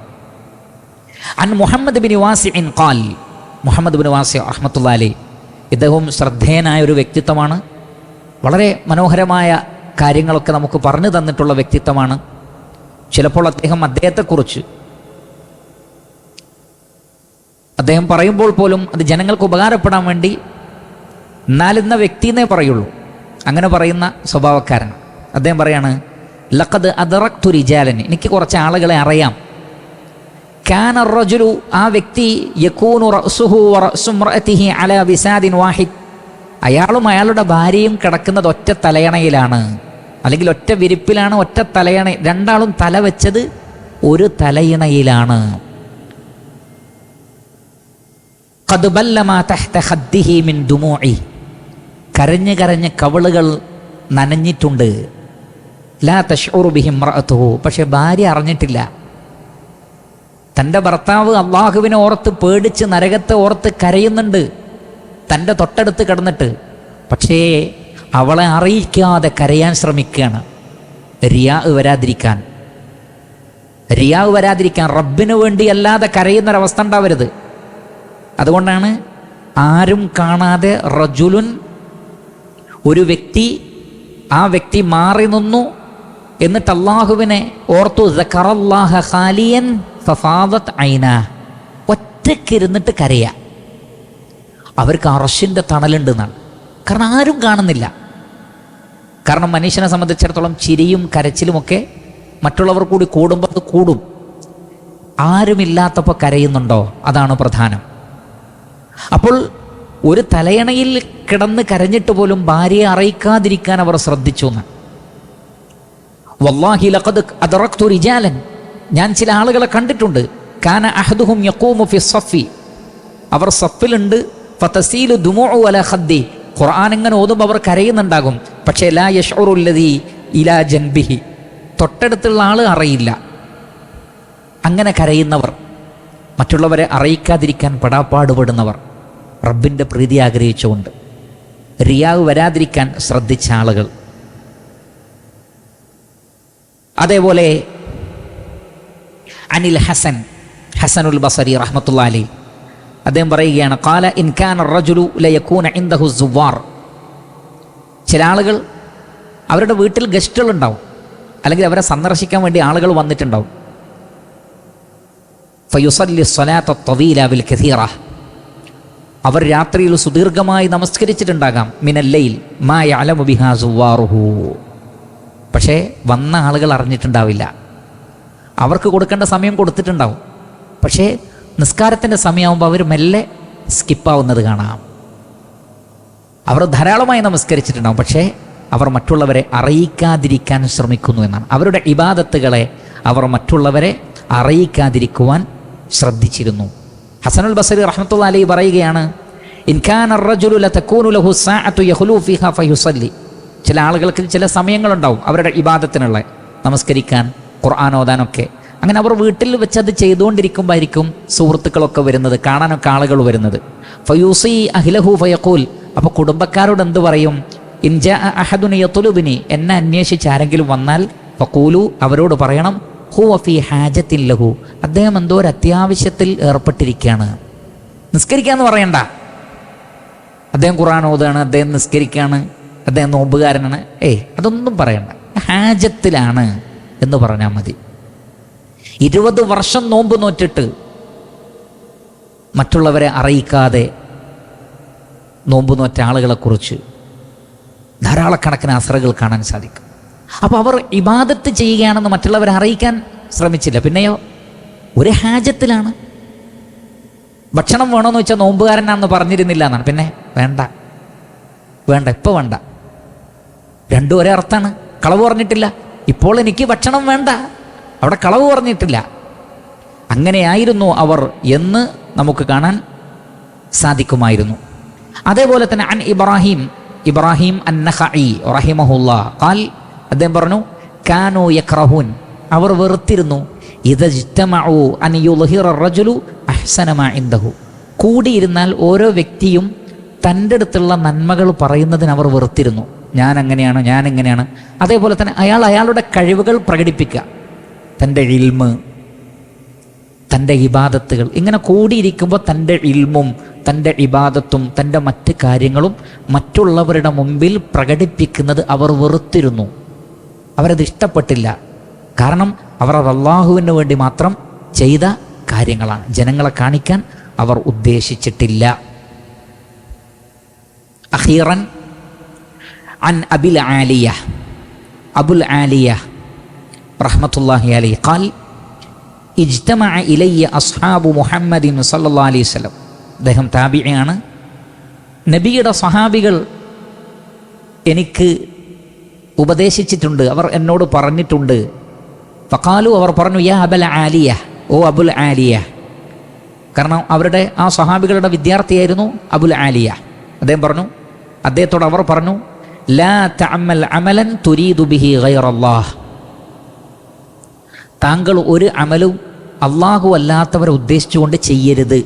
അൻ മുഹമ്മദ് ബിൻ വാസിഇൻ ഖാൽ, മുഹമ്മദ് ബിൻ വാസി റഹ്മത്തുള്ളാഹി അലൈഹി, ഇദ്ദേഹം ശ്രദ്ധേയനായ ഒരു വ്യക്തിത്വമാണ്. വളരെ മനോഹരമായ കാര്യങ്ങളൊക്കെ നമുക്ക് പറഞ്ഞു തന്നിട്ടുള്ള വ്യക്തിത്വമാണ്. ചിലപ്പോൾ അദ്ദേഹം പറയുമ്പോൾ പോലും അത് ജനങ്ങൾക്ക് ഉപകാരപ്പെടാൻ വേണ്ടി എന്നാലിന്ന വ്യക്തിയെന്നേ പറയുള്ളൂ, അങ്ങനെ പറയുന്ന സ്വഭാവക്കാരൻ. അദ്ദേഹം പറയാണ്, ലഖദ് അദ്റക്തു റിജാലൻ, എനിക്ക് കുറച്ച് ആളുകളെ അറിയാം. കാന റജുലു, ആ വ്യക്തി, യകൂനു റഅസുഹു വറഅസു ഇംറഅതിഹി അലാ വിസാദിൻ വാഹിദ്, അയാളും അയാളുടെ ഭാര്യയും കിടക്കുന്നത് ഒറ്റ തലയണയിലാണ്, അല്ലെങ്കിൽ ഒറ്റ വിരിപ്പിലാണ്, ഒറ്റ തലയണ, രണ്ടാളും തല വെച്ചത് ഒരു തലയിണയിലാണ്. ഖദ് ബല്ലമാ തഹ്ത ഖദ്ദിഹി മിൻ ദുമൂഇ, കരഞ്ഞ് കരഞ്ഞ് കവിളുകൾ നനഞ്ഞിട്ടുണ്ട്. ലാ തശ്ഉറു ബിഹി ഇംറഅതുഹു, പക്ഷെ ഭാര്യ അറിഞ്ഞിട്ടില്ല. തൻ്റെ ഭർത്താവ് അള്ളാഹുവിനെ ഓർത്ത് പേടിച്ച് നരകത്തെ ഓർത്ത് കരയുന്നുണ്ട് തൻ്റെ തൊട്ടടുത്ത് കിടന്നിട്ട്, പക്ഷേ അവളെ അറിയിക്കാതെ കരയാൻ ശ്രമിക്കുകയാണ്. റിയാ വരാതിരിക്കാൻ റബ്ബിന് വേണ്ടി അല്ലാതെ കരയുന്നൊരവസ്ഥ ഉണ്ടാവരുത്. അതുകൊണ്ടാണ് ആരും കാണാതെ റജുലുൻ, ഒരു വ്യക്തി, ആ വ്യക്തി മാറി നിന്നു, എന്നിട്ട് അള്ളാഹുവിനെ ഓർത്തു, സക്കറല്ലാഹ ഖാലിയൻ ഫഫാദത് ഐനാ, ഒറ്റയ്ക്കിരുന്നിട്ട് കരയാ. അവർക്ക് അർശിൻ്റെ തണലുണ്ട് എന്നാണ്. കാരണം ആരും കാണുന്നില്ല. കാരണം മനുഷ്യനെ സംബന്ധിച്ചിടത്തോളം ചിരിയും കരച്ചിലുമൊക്കെ മറ്റുള്ളവർ കൂടി കൂടുമ്പോൾ അത് കൂടും. ആരുമില്ലാത്തപ്പോൾ കരയുന്നുണ്ടോ, അതാണ് പ്രധാനം. അപ്പോൾ ഒരു തലയണയിൽ കിടന്ന് കരഞ്ഞിട്ട് പോലും ഭാര്യയെ അറിയിക്കാതിരിക്കാൻ അവർ ശ്രദ്ധിച്ചു എന്ന്. വല്ലാഹി ലഖദ് അദ്റക്തു റിജാലൻ, ഞാൻ ചില ആളുകളെ കണ്ടിട്ടുണ്ട്. കാന അഹദുഹും യഖൂമു ഫി സഫി, അവർ സഫിലുണ്ട്. ഫതസീലു ദുമൂഉ അലാ ഖദ്ദി, ഖുർആൻ ഇങ്ങനെ ഓതുമ്പോൾ അവർ കരയുന്നുണ്ടാകും. പക്ഷേ ലാ യശ്ഉറു അല്ലദീ ഇലാ ജൻബിഹി, തൊട്ടടുത്തുള്ള ആൾ അറിയില്ല. അങ്ങനെ കരയുന്നവർ, മറ്റുള്ളവരെ അറിയിക്കാതിരിക്കാൻ പെടാപ്പാടുപെടുന്നവർ, റബ്ബിൻ്റെ പ്രീതി ആഗ്രഹിച്ചുകൊണ്ട് റിയാവ് വരാതിരിക്കാൻ ശ്രദ്ധിച്ച ആളുകൾ. അതേപോലെ അനിൽ ഹസനുൽ ബസരി റഹ്മത്തുള്ളാഹി അലൈഹി, അദ്ദേഹം പറയുകയാണ്, ഖാല ഇൻ കാന റജുലു ലയകൂന ഇൻദഹു സുവാർ, ചില ആളുകൾ അവരുടെ വീട്ടിൽ ഗസ്റ്റുകളുണ്ടാവും, അല്ലെങ്കിൽ അവരെ സന്ദർശിക്കാൻ വേണ്ടി ആളുകൾ വന്നിട്ടുണ്ടാവും. ഫയുസല്ലി സ്വലാത്ത ത്വീല ബിൽ കസീറ, അവർ രാത്രിയിൽ സുദീർഘമായി നമസ്കരിച്ചിട്ടുണ്ടാകാം. മിനല്ലൈൽ മാ യഅലമു ബിഹാ സുവാറുഹു, പക്ഷേ വന്ന ആളുകൾ അറിഞ്ഞിട്ടുണ്ടാവില്ല. അവർക്ക് കൊടുക്കേണ്ട സമയം കൊടുത്തിട്ടുണ്ടാവും, പക്ഷേ നിസ്കാരത്തിൻ്റെ സമയമാകുമ്പോൾ അവർ മെല്ലെ സ്കിപ്പാവുന്നത് കാണാം. അവർ ധാരാളമായി നമസ്കരിച്ചിട്ടുണ്ടാവും, പക്ഷേ അവർ മറ്റുള്ളവരെ അറിയിക്കാതിരിക്കാൻ ശ്രമിക്കുന്നു എന്നാണ്. അവരുടെ ഇബാദത്തുകളെ അവർ മറ്റുള്ളവരെ അറിയിക്കാതിരിക്കുവാൻ ശ്രദ്ധിച്ചിരുന്നു. ഹസനുൽ ബസരി റഹ്മത്തുള്ളാഹി അലൈഹി പറയുകയാണ്, ഇൻ കാന അർറജുലു ലതകൂനു ലഹു സാഅതു യഖ്ലു ഫീഹാ ഫയുസല്ലി, ചില ആളുകൾക്ക് ചില സമയങ്ങളുണ്ടാവും അവരുടെ ഇബാദത്തിനുള്ള, നമസ്കരിക്കാൻ, ഖുർആൻ ഓതാനൊക്കെ. അങ്ങനെ അവർ വീട്ടിൽ വെച്ച് അത് ചെയ്തുകൊണ്ടിരിക്കുമ്പോഴായിരിക്കും സുഹൃത്തുക്കളൊക്കെ വരുന്നത്, കാണാനൊക്കെ ആളുകൾ വരുന്നത്. ഫയൂസി അഹ്ലഹു ഫയഖൂൽ, അപ്പോൾ കുടുംബക്കാരോട് എന്ത് പറയും? ഇൻ ജാഅ അഹദുൻ യത്ലുബുനി, എന്നെ അന്വേഷിച്ച് ആരെങ്കിലും വന്നാൽ ഫഖൂലു, അവരോട് പറയണം, ഹുവ ഫീ ഹാജത്തിൻ ലഹു, അദ്ദേഹം എന്തോ ഒരു അത്യാവശ്യത്തിൽ ഏർപ്പെട്ടിരിക്കുകയാണ്. നിസ്കരിക്കാന്ന് പറയണ്ട, അദ്ദേഹം ഖുർആൻ ഓതാണ്, അദ്ദേഹം നിസ്കരിക്കുകയാണ്, അദ്ദേഹം നോമ്പുകാരനാണ്, അതൊന്നും പറയണ്ട, ഹാജത്തിലാണ് എന്ന് പറഞ്ഞാൽ മതി. 20 വർഷം നോമ്പ് നോറ്റിട്ട് മറ്റുള്ളവരെ അറിയിക്കാതെ നോമ്പ് നോറ്റ ആളുകളെക്കുറിച്ച് ധാരാളക്കണക്കിന് അസറുകൾ കാണാൻ സാധിക്കും. അപ്പോൾ അവർ ഇബാദത്ത് ചെയ്യുകയാണെന്ന് മറ്റുള്ളവരെ അറിയിക്കാൻ ശ്രമിച്ചില്ല. പിന്നെയോ ഒരു ഹാജത്തിലാണ്. ഭക്ഷണം വേണമെന്ന് വെച്ചാൽ നോമ്പുകാരനാണെന്ന് പറഞ്ഞിരുന്നില്ല എന്നാണ്. പിന്നെ വേണ്ട ഇപ്പോൾ വേണ്ട, രണ്ടും ഒരേ അർത്ഥമാണ്. കളവ് പറഞ്ഞിട്ടില്ല. ഇപ്പോൾ എനിക്ക് ഭക്ഷണം വേണ്ട, അവിടെ കളവ് പറഞ്ഞിട്ടില്ല. അങ്ങനെയായിരുന്നു അവർ എന്ന് നമുക്ക് കാണാൻ സാധിക്കുമായിരുന്നു. അതേപോലെ തന്നെ അൻ ഇബ്രാഹിം അന്നഖഈ റഹിമഹുല്ലാഹ് ഖാൽ, അദ്ദേഹം പറഞ്ഞു, കാനൂ യക്റഹൂൻ, അവർ വെറുത്തിരുന്നു, ഇദജ്തമഉ അൻ യുദ്ഹിറ റജുലു അഹ്സന മാ ഇൻദഹു, കൂടിയിരുന്നാൽ ഓരോ വ്യക്തിയും തൻ്റെ അടുത്തുള്ള നന്മകൾ പറയുന്നതിന് അവർ വെറുത്തിരുന്നു. ഞാൻ അങ്ങനെയാണ്, ഞാൻ ഇങ്ങനെയാണ്. അതേപോലെ തന്നെ അയാളുടെ കഴിവുകൾ പ്രകടിപ്പിക്കുക, തൻ്റെ ഇൽമ്, തൻ്റെ ഇബാദത്തുകൾ, ഇങ്ങനെ കൂടിയിരിക്കുമ്പോൾ തൻ്റെ ഇൽമും തൻ്റെ ഇബാദത്തും തൻ്റെ മറ്റ് കാര്യങ്ങളും മറ്റുള്ളവരുടെ മുമ്പിൽ പ്രകടിപ്പിക്കുന്നത് അവർ വെറുത്തിരുന്നു. അവരത് ഇഷ്ടപ്പെട്ടില്ല. കാരണം അവർ അത് അല്ലാഹുവിന് വേണ്ടി മാത്രം ചെയ്ത കാര്യങ്ങളാണ്, ജനങ്ങളെ കാണിക്കാൻ അവർ ഉദ്ദേശിച്ചിട്ടില്ല. അഖീറൻ അൻ അബുൽ ആലിയ റഹ്മത്തുള്ളാഹി അലൈഹി ഖാൽ, ഇജ്തമഅ ഇലയ്യ അസ്ഹാബു മുഹമ്മദിൻ സല്ലല്ലാഹു അലൈഹി വസല്ലം. അദ്ദേഹം താബിഈയാണ്. നബിയുടെ സഹാബികൾ എനിക്ക് ഉപദേശിച്ചിട്ടുണ്ട്, അവർ എന്നോട് പറഞ്ഞിട്ടുണ്ട്. ഫഖാലു, അവർ പറഞ്ഞു, യാ അബുൽ ആലിയ, ഓ അബുൽ ആലിയ. കാരണം അവരുടെ ആ സഹാബികളുടെ വിദ്യാർത്ഥിയായിരുന്നു അബുൽ ആലിയ. അദ്ദേഹത്തോട് അവർ പറഞ്ഞു, ലാ തഅമൽ അമലൻ തുരീദു ബിഹി ഗൈറല്ലാഹ്, താങ്കൾ ഒരു അമലും അല്ലാഹു അല്ലാത്തവരെ ഉദ്ദേശിച്ചുകൊണ്ട് ചെയ്യരുത്.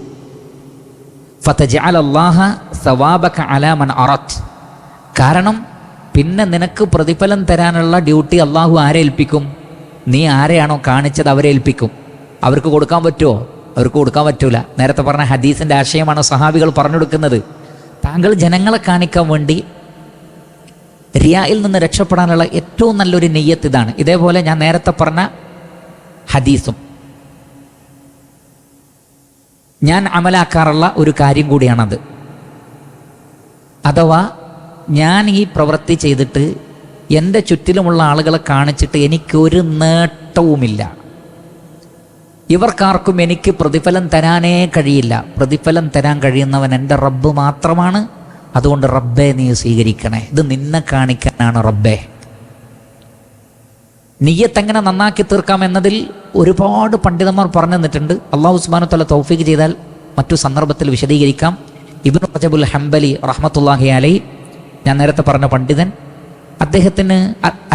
ഫതജഅല അല്ലാഹ സവാബക അലാ മൻ അറത്, കാരണം പിന്നെ നിനക്ക് പ്രതിഫലം തരാനുള്ള ഡ്യൂട്ടി അല്ലാഹു ആരെ ഏൽപ്പിക്കും? നീ ആരെയാണോ കാണിച്ചത് അവരെ ഏൽപ്പിക്കും. അവർക്ക് കൊടുക്കാൻ പറ്റുമോ? അവർക്ക് കൊടുക്കാൻ പറ്റൂല. നേരത്തെ പറഞ്ഞ ഹദീസിൻ്റെ ആശയമാണ് സഹാബികൾ പറഞ്ഞു കൊടുക്കുന്നത്. താങ്കൾ ജനങ്ങളെ കാണിക്കാൻ വേണ്ടി റിയായിൽ നിന്ന് രക്ഷപ്പെടാനുള്ള ഏറ്റവും നല്ലൊരു നിയ്യത്ത് ഇതാണ്. ഇതേപോലെ ഞാൻ നേരത്തെ പറഞ്ഞ ഹദീസും ഞാൻ അമലാക്കാറുള്ള ഒരു കാര്യം കൂടിയാണത്. അഥവാ ഞാൻ ഈ പ്രവൃത്തി ചെയ്തിട്ട് എൻ്റെ ചുറ്റിലുമുള്ള ആളുകളെ കാണിച്ചിട്ട് എനിക്കൊരു നേട്ടവുമില്ല, ഇവർക്കാർക്കും എനിക്ക് പ്രതിഫലം തരാനേ കഴിയില്ല. പ്രതിഫലം തരാൻ കഴിയുന്നവൻ എൻ്റെ റബ്ബ് മാത്രമാണ്. അതുകൊണ്ട് റബ്ബെ നീ സ്വീകരിക്കണേ, ഇത് നിന്നെ കാണിക്കാനാണ് റബ്ബെ. നിയ്യത്ത് എങ്ങനെ നന്നാക്കി തീർക്കാം എന്നതിൽ ഒരുപാട് പണ്ഡിതന്മാർ പറഞ്ഞു തന്നിട്ടുണ്ട്. അല്ലാഹു സുബ്ഹാനഹു വ തആല തൗഫീഖ് ചെയ്താൽ മറ്റു സന്ദർഭത്തിൽ വിശദീകരിക്കാം. ഇബ്നു റജബുൽ ഹംബലി റഹ്മത്തുള്ളാഹി അലൈഹി, ഞാൻ നേരത്തെ പറഞ്ഞ പണ്ഡിതൻ, അദ്ദേഹത്തിന്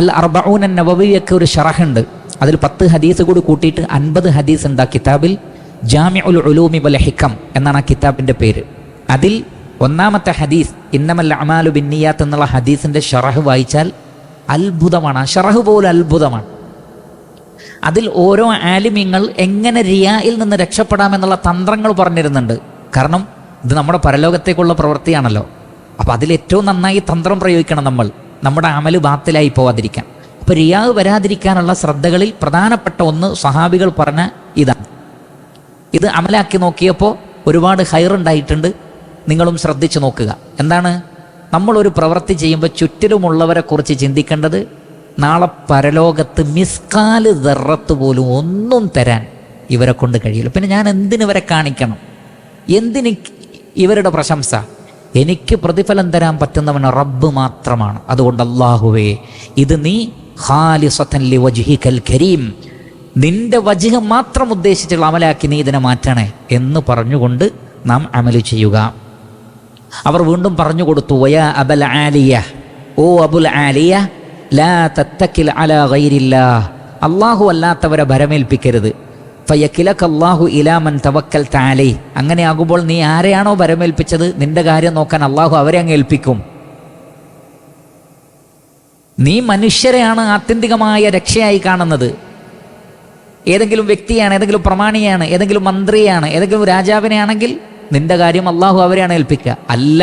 അൽ അർബഊന നവവിയൊക്കെ ഒരു ഷറഹുണ്ട്. അതിൽ 10 ഹദീസ് കൂടി കൂട്ടിയിട്ട് 50 ഹദീസ് ഉണ്ട് ആ കിതാബിൽ. ജാമിഉൽ ഉലൂമി വൽ ഹിക്കം എന്നാണ് ആ കിതാബിൻ്റെ പേര്. അതിൽ ഒന്നാമത്തെ ഹദീസ് ഇന്നമൽ അഅമാലു ബിന്നിയാത്ത് എന്നുള്ള ഹദീസിൻ്റെ ഷറഹ് വായിച്ചാൽ അത്ഭുതമാണ്. ആ ഷറഹ് പോലും അത്ഭുതമാണ്. അതിൽ ഓരോ ആലിമീങ്ങൾ എങ്ങനെ റിയായിൽ നിന്ന് രക്ഷപ്പെടാമെന്നുള്ള തന്ത്രങ്ങൾ പറഞ്ഞിരുന്നുണ്ട്. കാരണം ഇത് നമ്മുടെ പരലോകത്തേക്കുള്ള പ്രവൃത്തിയാണല്ലോ. അപ്പോൾ അതിലേറ്റവും നന്നായി തന്ത്രം പ്രയോഗിക്കണം നമ്മൾ, നമ്മുടെ അമല് ബാത്തിലായി പോവാതിരിക്കാൻ. അപ്പോൾ റിയാവ് വരാതിരിക്കാനുള്ള ശ്രദ്ധകളിൽ പ്രധാനപ്പെട്ട ഒന്ന് സഹാബികൾ പറഞ്ഞ ഇതാണ്. ഇത് അമലാക്കി നോക്കിയപ്പോൾ ഒരുപാട് ഹൈറുണ്ടായിട്ടുണ്ട്. നിങ്ങളും ശ്രദ്ധിച്ചു നോക്കുക. എന്താണ്? നമ്മളൊരു പ്രവൃത്തി ചെയ്യുമ്പോൾ ചുറ്റിലുമുള്ളവരെ കുറിച്ച് ചിന്തിക്കേണ്ടത്, നാളെ പരലോകത്ത് മിസ്കാല് ദർറത്ത് പോലും ഒന്നും തരാൻ ഇവരെ കൊണ്ട് കഴിയില്ല. പിന്നെ ഞാൻ എന്തിനിവരെ കാണിക്കണം? എന്തിന് ഇവരുടെ പ്രശംസ? എനിക്ക് പ്രതിഫലം തരാൻ പറ്റുന്നവൻ റബ്ബ് മാത്രമാണ്. അതുകൊണ്ട് അല്ലാഹുവേ, ഇത് നീ ഖാലിസതൻ ലിവജ്ഹികൽ കരീം, നിന്റെ വജ്ഹ് മാത്രം ഉദ്ദേശിച്ചുള്ള അമലാക്കി നീ ഇതിനെ മാറ്റണേ എന്ന് പറഞ്ഞുകൊണ്ട് നാം അമല് ചെയ്യുക. അവർ വീണ്ടും പറഞ്ഞു കൊടുത്തു, വയാ അബൽ ആലിയ, ഓ അബുൽ ആലിയ, ലാ തത്തക്കിൽ അലാ ഗൈരില്ലാഹ്, അല്ലാഹു അല്ലാത്തവരെ ഭരമേൽപ്പിക്കരുത്. ഫയക്കിലക അല്ലാഹു ഇലാ മൻ തവക്കൽത അലൈഹി, അങ്ങനെയാകുമ്പോൾ നീ ആരെയാണോ ഭരമേൽപ്പിച്ചത് നിന്റെ കാര്യം നോക്കാൻ അല്ലാഹു അവരെ അങ്ങ് ഏൽപ്പിക്കും. നീ മനുഷ്യരെയാണ് ആത്യന്തികമായ രക്ഷയായി കാണുന്നത്. ഏതെങ്കിലും വ്യക്തിയാണ്, ഏതെങ്കിലും പ്രമാണിയാണ്, ഏതെങ്കിലും മന്ത്രിയാണ്, ഏതെങ്കിലും രാജാവിനെയാണെങ്കിൽ നിന്റെ കാര്യം അല്ലാഹു അവരെയാണ് ഏൽപ്പിക്കുക. അല്ല,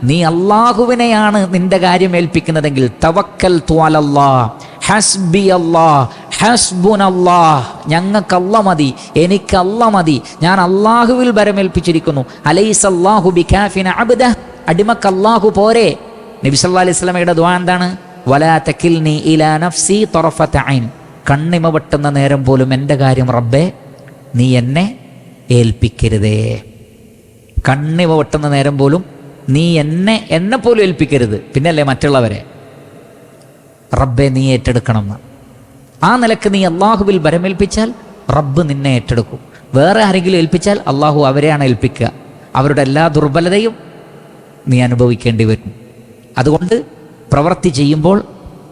നീ അല്ലാഹുവിനെയാണ് നിന്റെ കാര്യം ഏൽപ്പിക്കുന്നതെങ്കിൽ തവക്കൽതു അലല്ലാഹ്, ഹസ്ബി അല്ലാഹ്, ഹസ്ബുനല്ലാഹ്, ഞങ്ങൾക്ക് അല്ലാഹ് മതി, എനിക്ക് അല്ലാഹ് മതി, ഞാൻ അല്ലാഹുവിൽ ഭരമേൽപ്പിച്ചിരിക്കുന്നു. അലൈസല്ലാഹു ബികാഫിൻ അബ്ദഹ്, അടിമക്ക് അല്ലാഹു പോരെ. നബി സല്ലല്ലാഹു അലൈഹി വസല്ലമയുടെ ദുആ എന്താണ്? വലാ തകിൽനി ഇലാ നഫ്സി തറഫത ഐൻ, കണ്ണിമ വെട്ടുന്ന നേരം പോലും എൻ്റെ കാര്യം റബ്ബേ നീ എന്നെ ഏൽപ്പിക്കരുതേ. കണ്ണിമ വെട്ടുന്ന നേരം പോലും നീ എന്നെ പോലും ഏൽപ്പിക്കരുത്, പിന്നല്ലേ മറ്റുള്ളവരെ. റബ്ബെ നീ ഏറ്റെടുക്കണം എന്ന്. ആ നിലക്ക് നീ അള്ളാഹുവിൽ ഭരമേൽപ്പിച്ചാൽ റബ്ബ് നിന്നെ ഏറ്റെടുക്കും. വേറെ ആരെങ്കിലും ഏൽപ്പിച്ചാൽ അള്ളാഹു അവരെയാണ് ഏൽപ്പിക്കുക. അവരുടെ എല്ലാ ദുർബലതയും നീ അനുഭവിക്കേണ്ടി വരും. അതുകൊണ്ട് പ്രവൃത്തി ചെയ്യുമ്പോൾ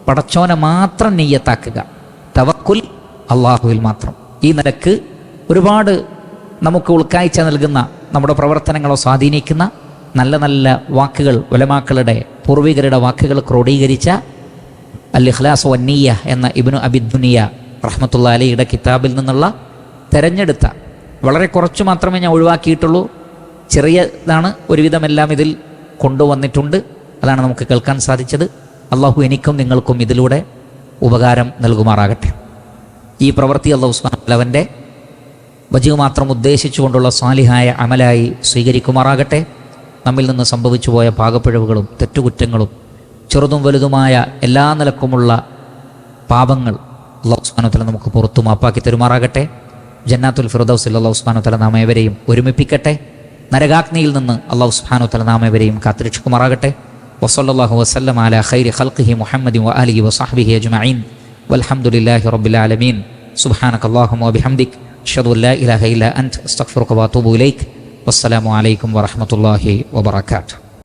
പടച്ചോനെ മാത്രം നിയ്യത്താക്കുക, തവക്കുൽ അള്ളാഹുവിൽ മാത്രം. ഈ നിലക്ക് ഒരുപാട് നമുക്ക് ഉൾക്കാഴ്ച നൽകുന്ന, നമ്മുടെ പ്രവർത്തനങ്ങളെ സ്വാധീനിക്കുന്ന നല്ല നല്ല വാക്കുകൾ, ഉലമാക്കളുടെ പൂർവികരുടെ വാക്കുകൾ ക്രോഡീകരിച്ച അൽ ഇഖ്ലാസ് വന്നിയ്യ എന്ന ഇബ്നു അബിദ്ദുനിയ റഹ്മത്തുള്ളാഹി അലൈഹിയുടെ കിതാബിൽ നിന്നുള്ള തെരഞ്ഞെടുത്ത, വളരെ കുറച്ച് മാത്രമേ ഞാൻ ഒഴിവാക്കിയിട്ടുള്ളൂ, ചെറിയതാണ്, ഒരുവിധമെല്ലാം ഇതിൽ കൊണ്ടുവന്നിട്ടുണ്ട്. അതാണ് നമുക്ക് കേൾക്കാൻ സാധിച്ചത്. അള്ളാഹു എനിക്കും നിങ്ങൾക്കും ഇതിലൂടെ ഉപകാരം നൽകുമാറാകട്ടെ. ഈ പ്രവൃത്തി അള്ളാഹു സുബ്ഹാനഹു വ തആല അവൻ്റെ വജീഹ് മാത്രം ഉദ്ദേശിച്ചുകൊണ്ടുള്ള സാലിഹായ അമലായി സ്വീകരിക്കുമാറാകട്ടെ. നമ്മിൽ നിന്ന് സംഭവിച്ചു പോയ പാകപ്പിഴവുകളും തെറ്റുകുറ്റങ്ങളും ചെറുതും വലുതുമായ എല്ലാ നിലക്കുമുള്ള പാപങ്ങൾ അല്ലാഹു സുബ്ഹാനഹു വ തആല നമുക്ക് പുറത്തു മാപ്പാക്കി തരുമാറാകട്ടെ. ജന്നാത്തുൽ ഫിർദൗസിൽ അല്ലാഹു സുബ്ഹാനഹു വ തആല നാം ഏവരെയും ഒരുമിപ്പിക്കട്ടെ. നരകാഗ്നിയിൽ നിന്ന് അല്ലാഹു സുബ്ഹാനഹു വ തആല നാം ഏവരെയും കാത്തുരക്ഷിക്കുമാറാകട്ടെ. വസല്ലല്ലാഹു വസല്ലമ അലാ ഖൈരി ഖൽഖിഹി മുഹമ്മദിൻ വആലിഹി വസഹ്ബിഹി അജ്മഈൻ വൽഹംദുലില്ലാഹി റബ്ബിൽ ആലമീൻ. സുബ്ഹാനകല്ലാഹുമ്മ വബിഹംദിക അഷ്ഹദു അൻ ലാ ഇലാഹ ഇല്ലാ അൻത അസ്തഗ്ഫിറുക വഅതൂബു ഇലൈക്. വസ്സലാമു അലൈക്കും വറഹ്മത്തുള്ളാഹി വബറകാതുഹു.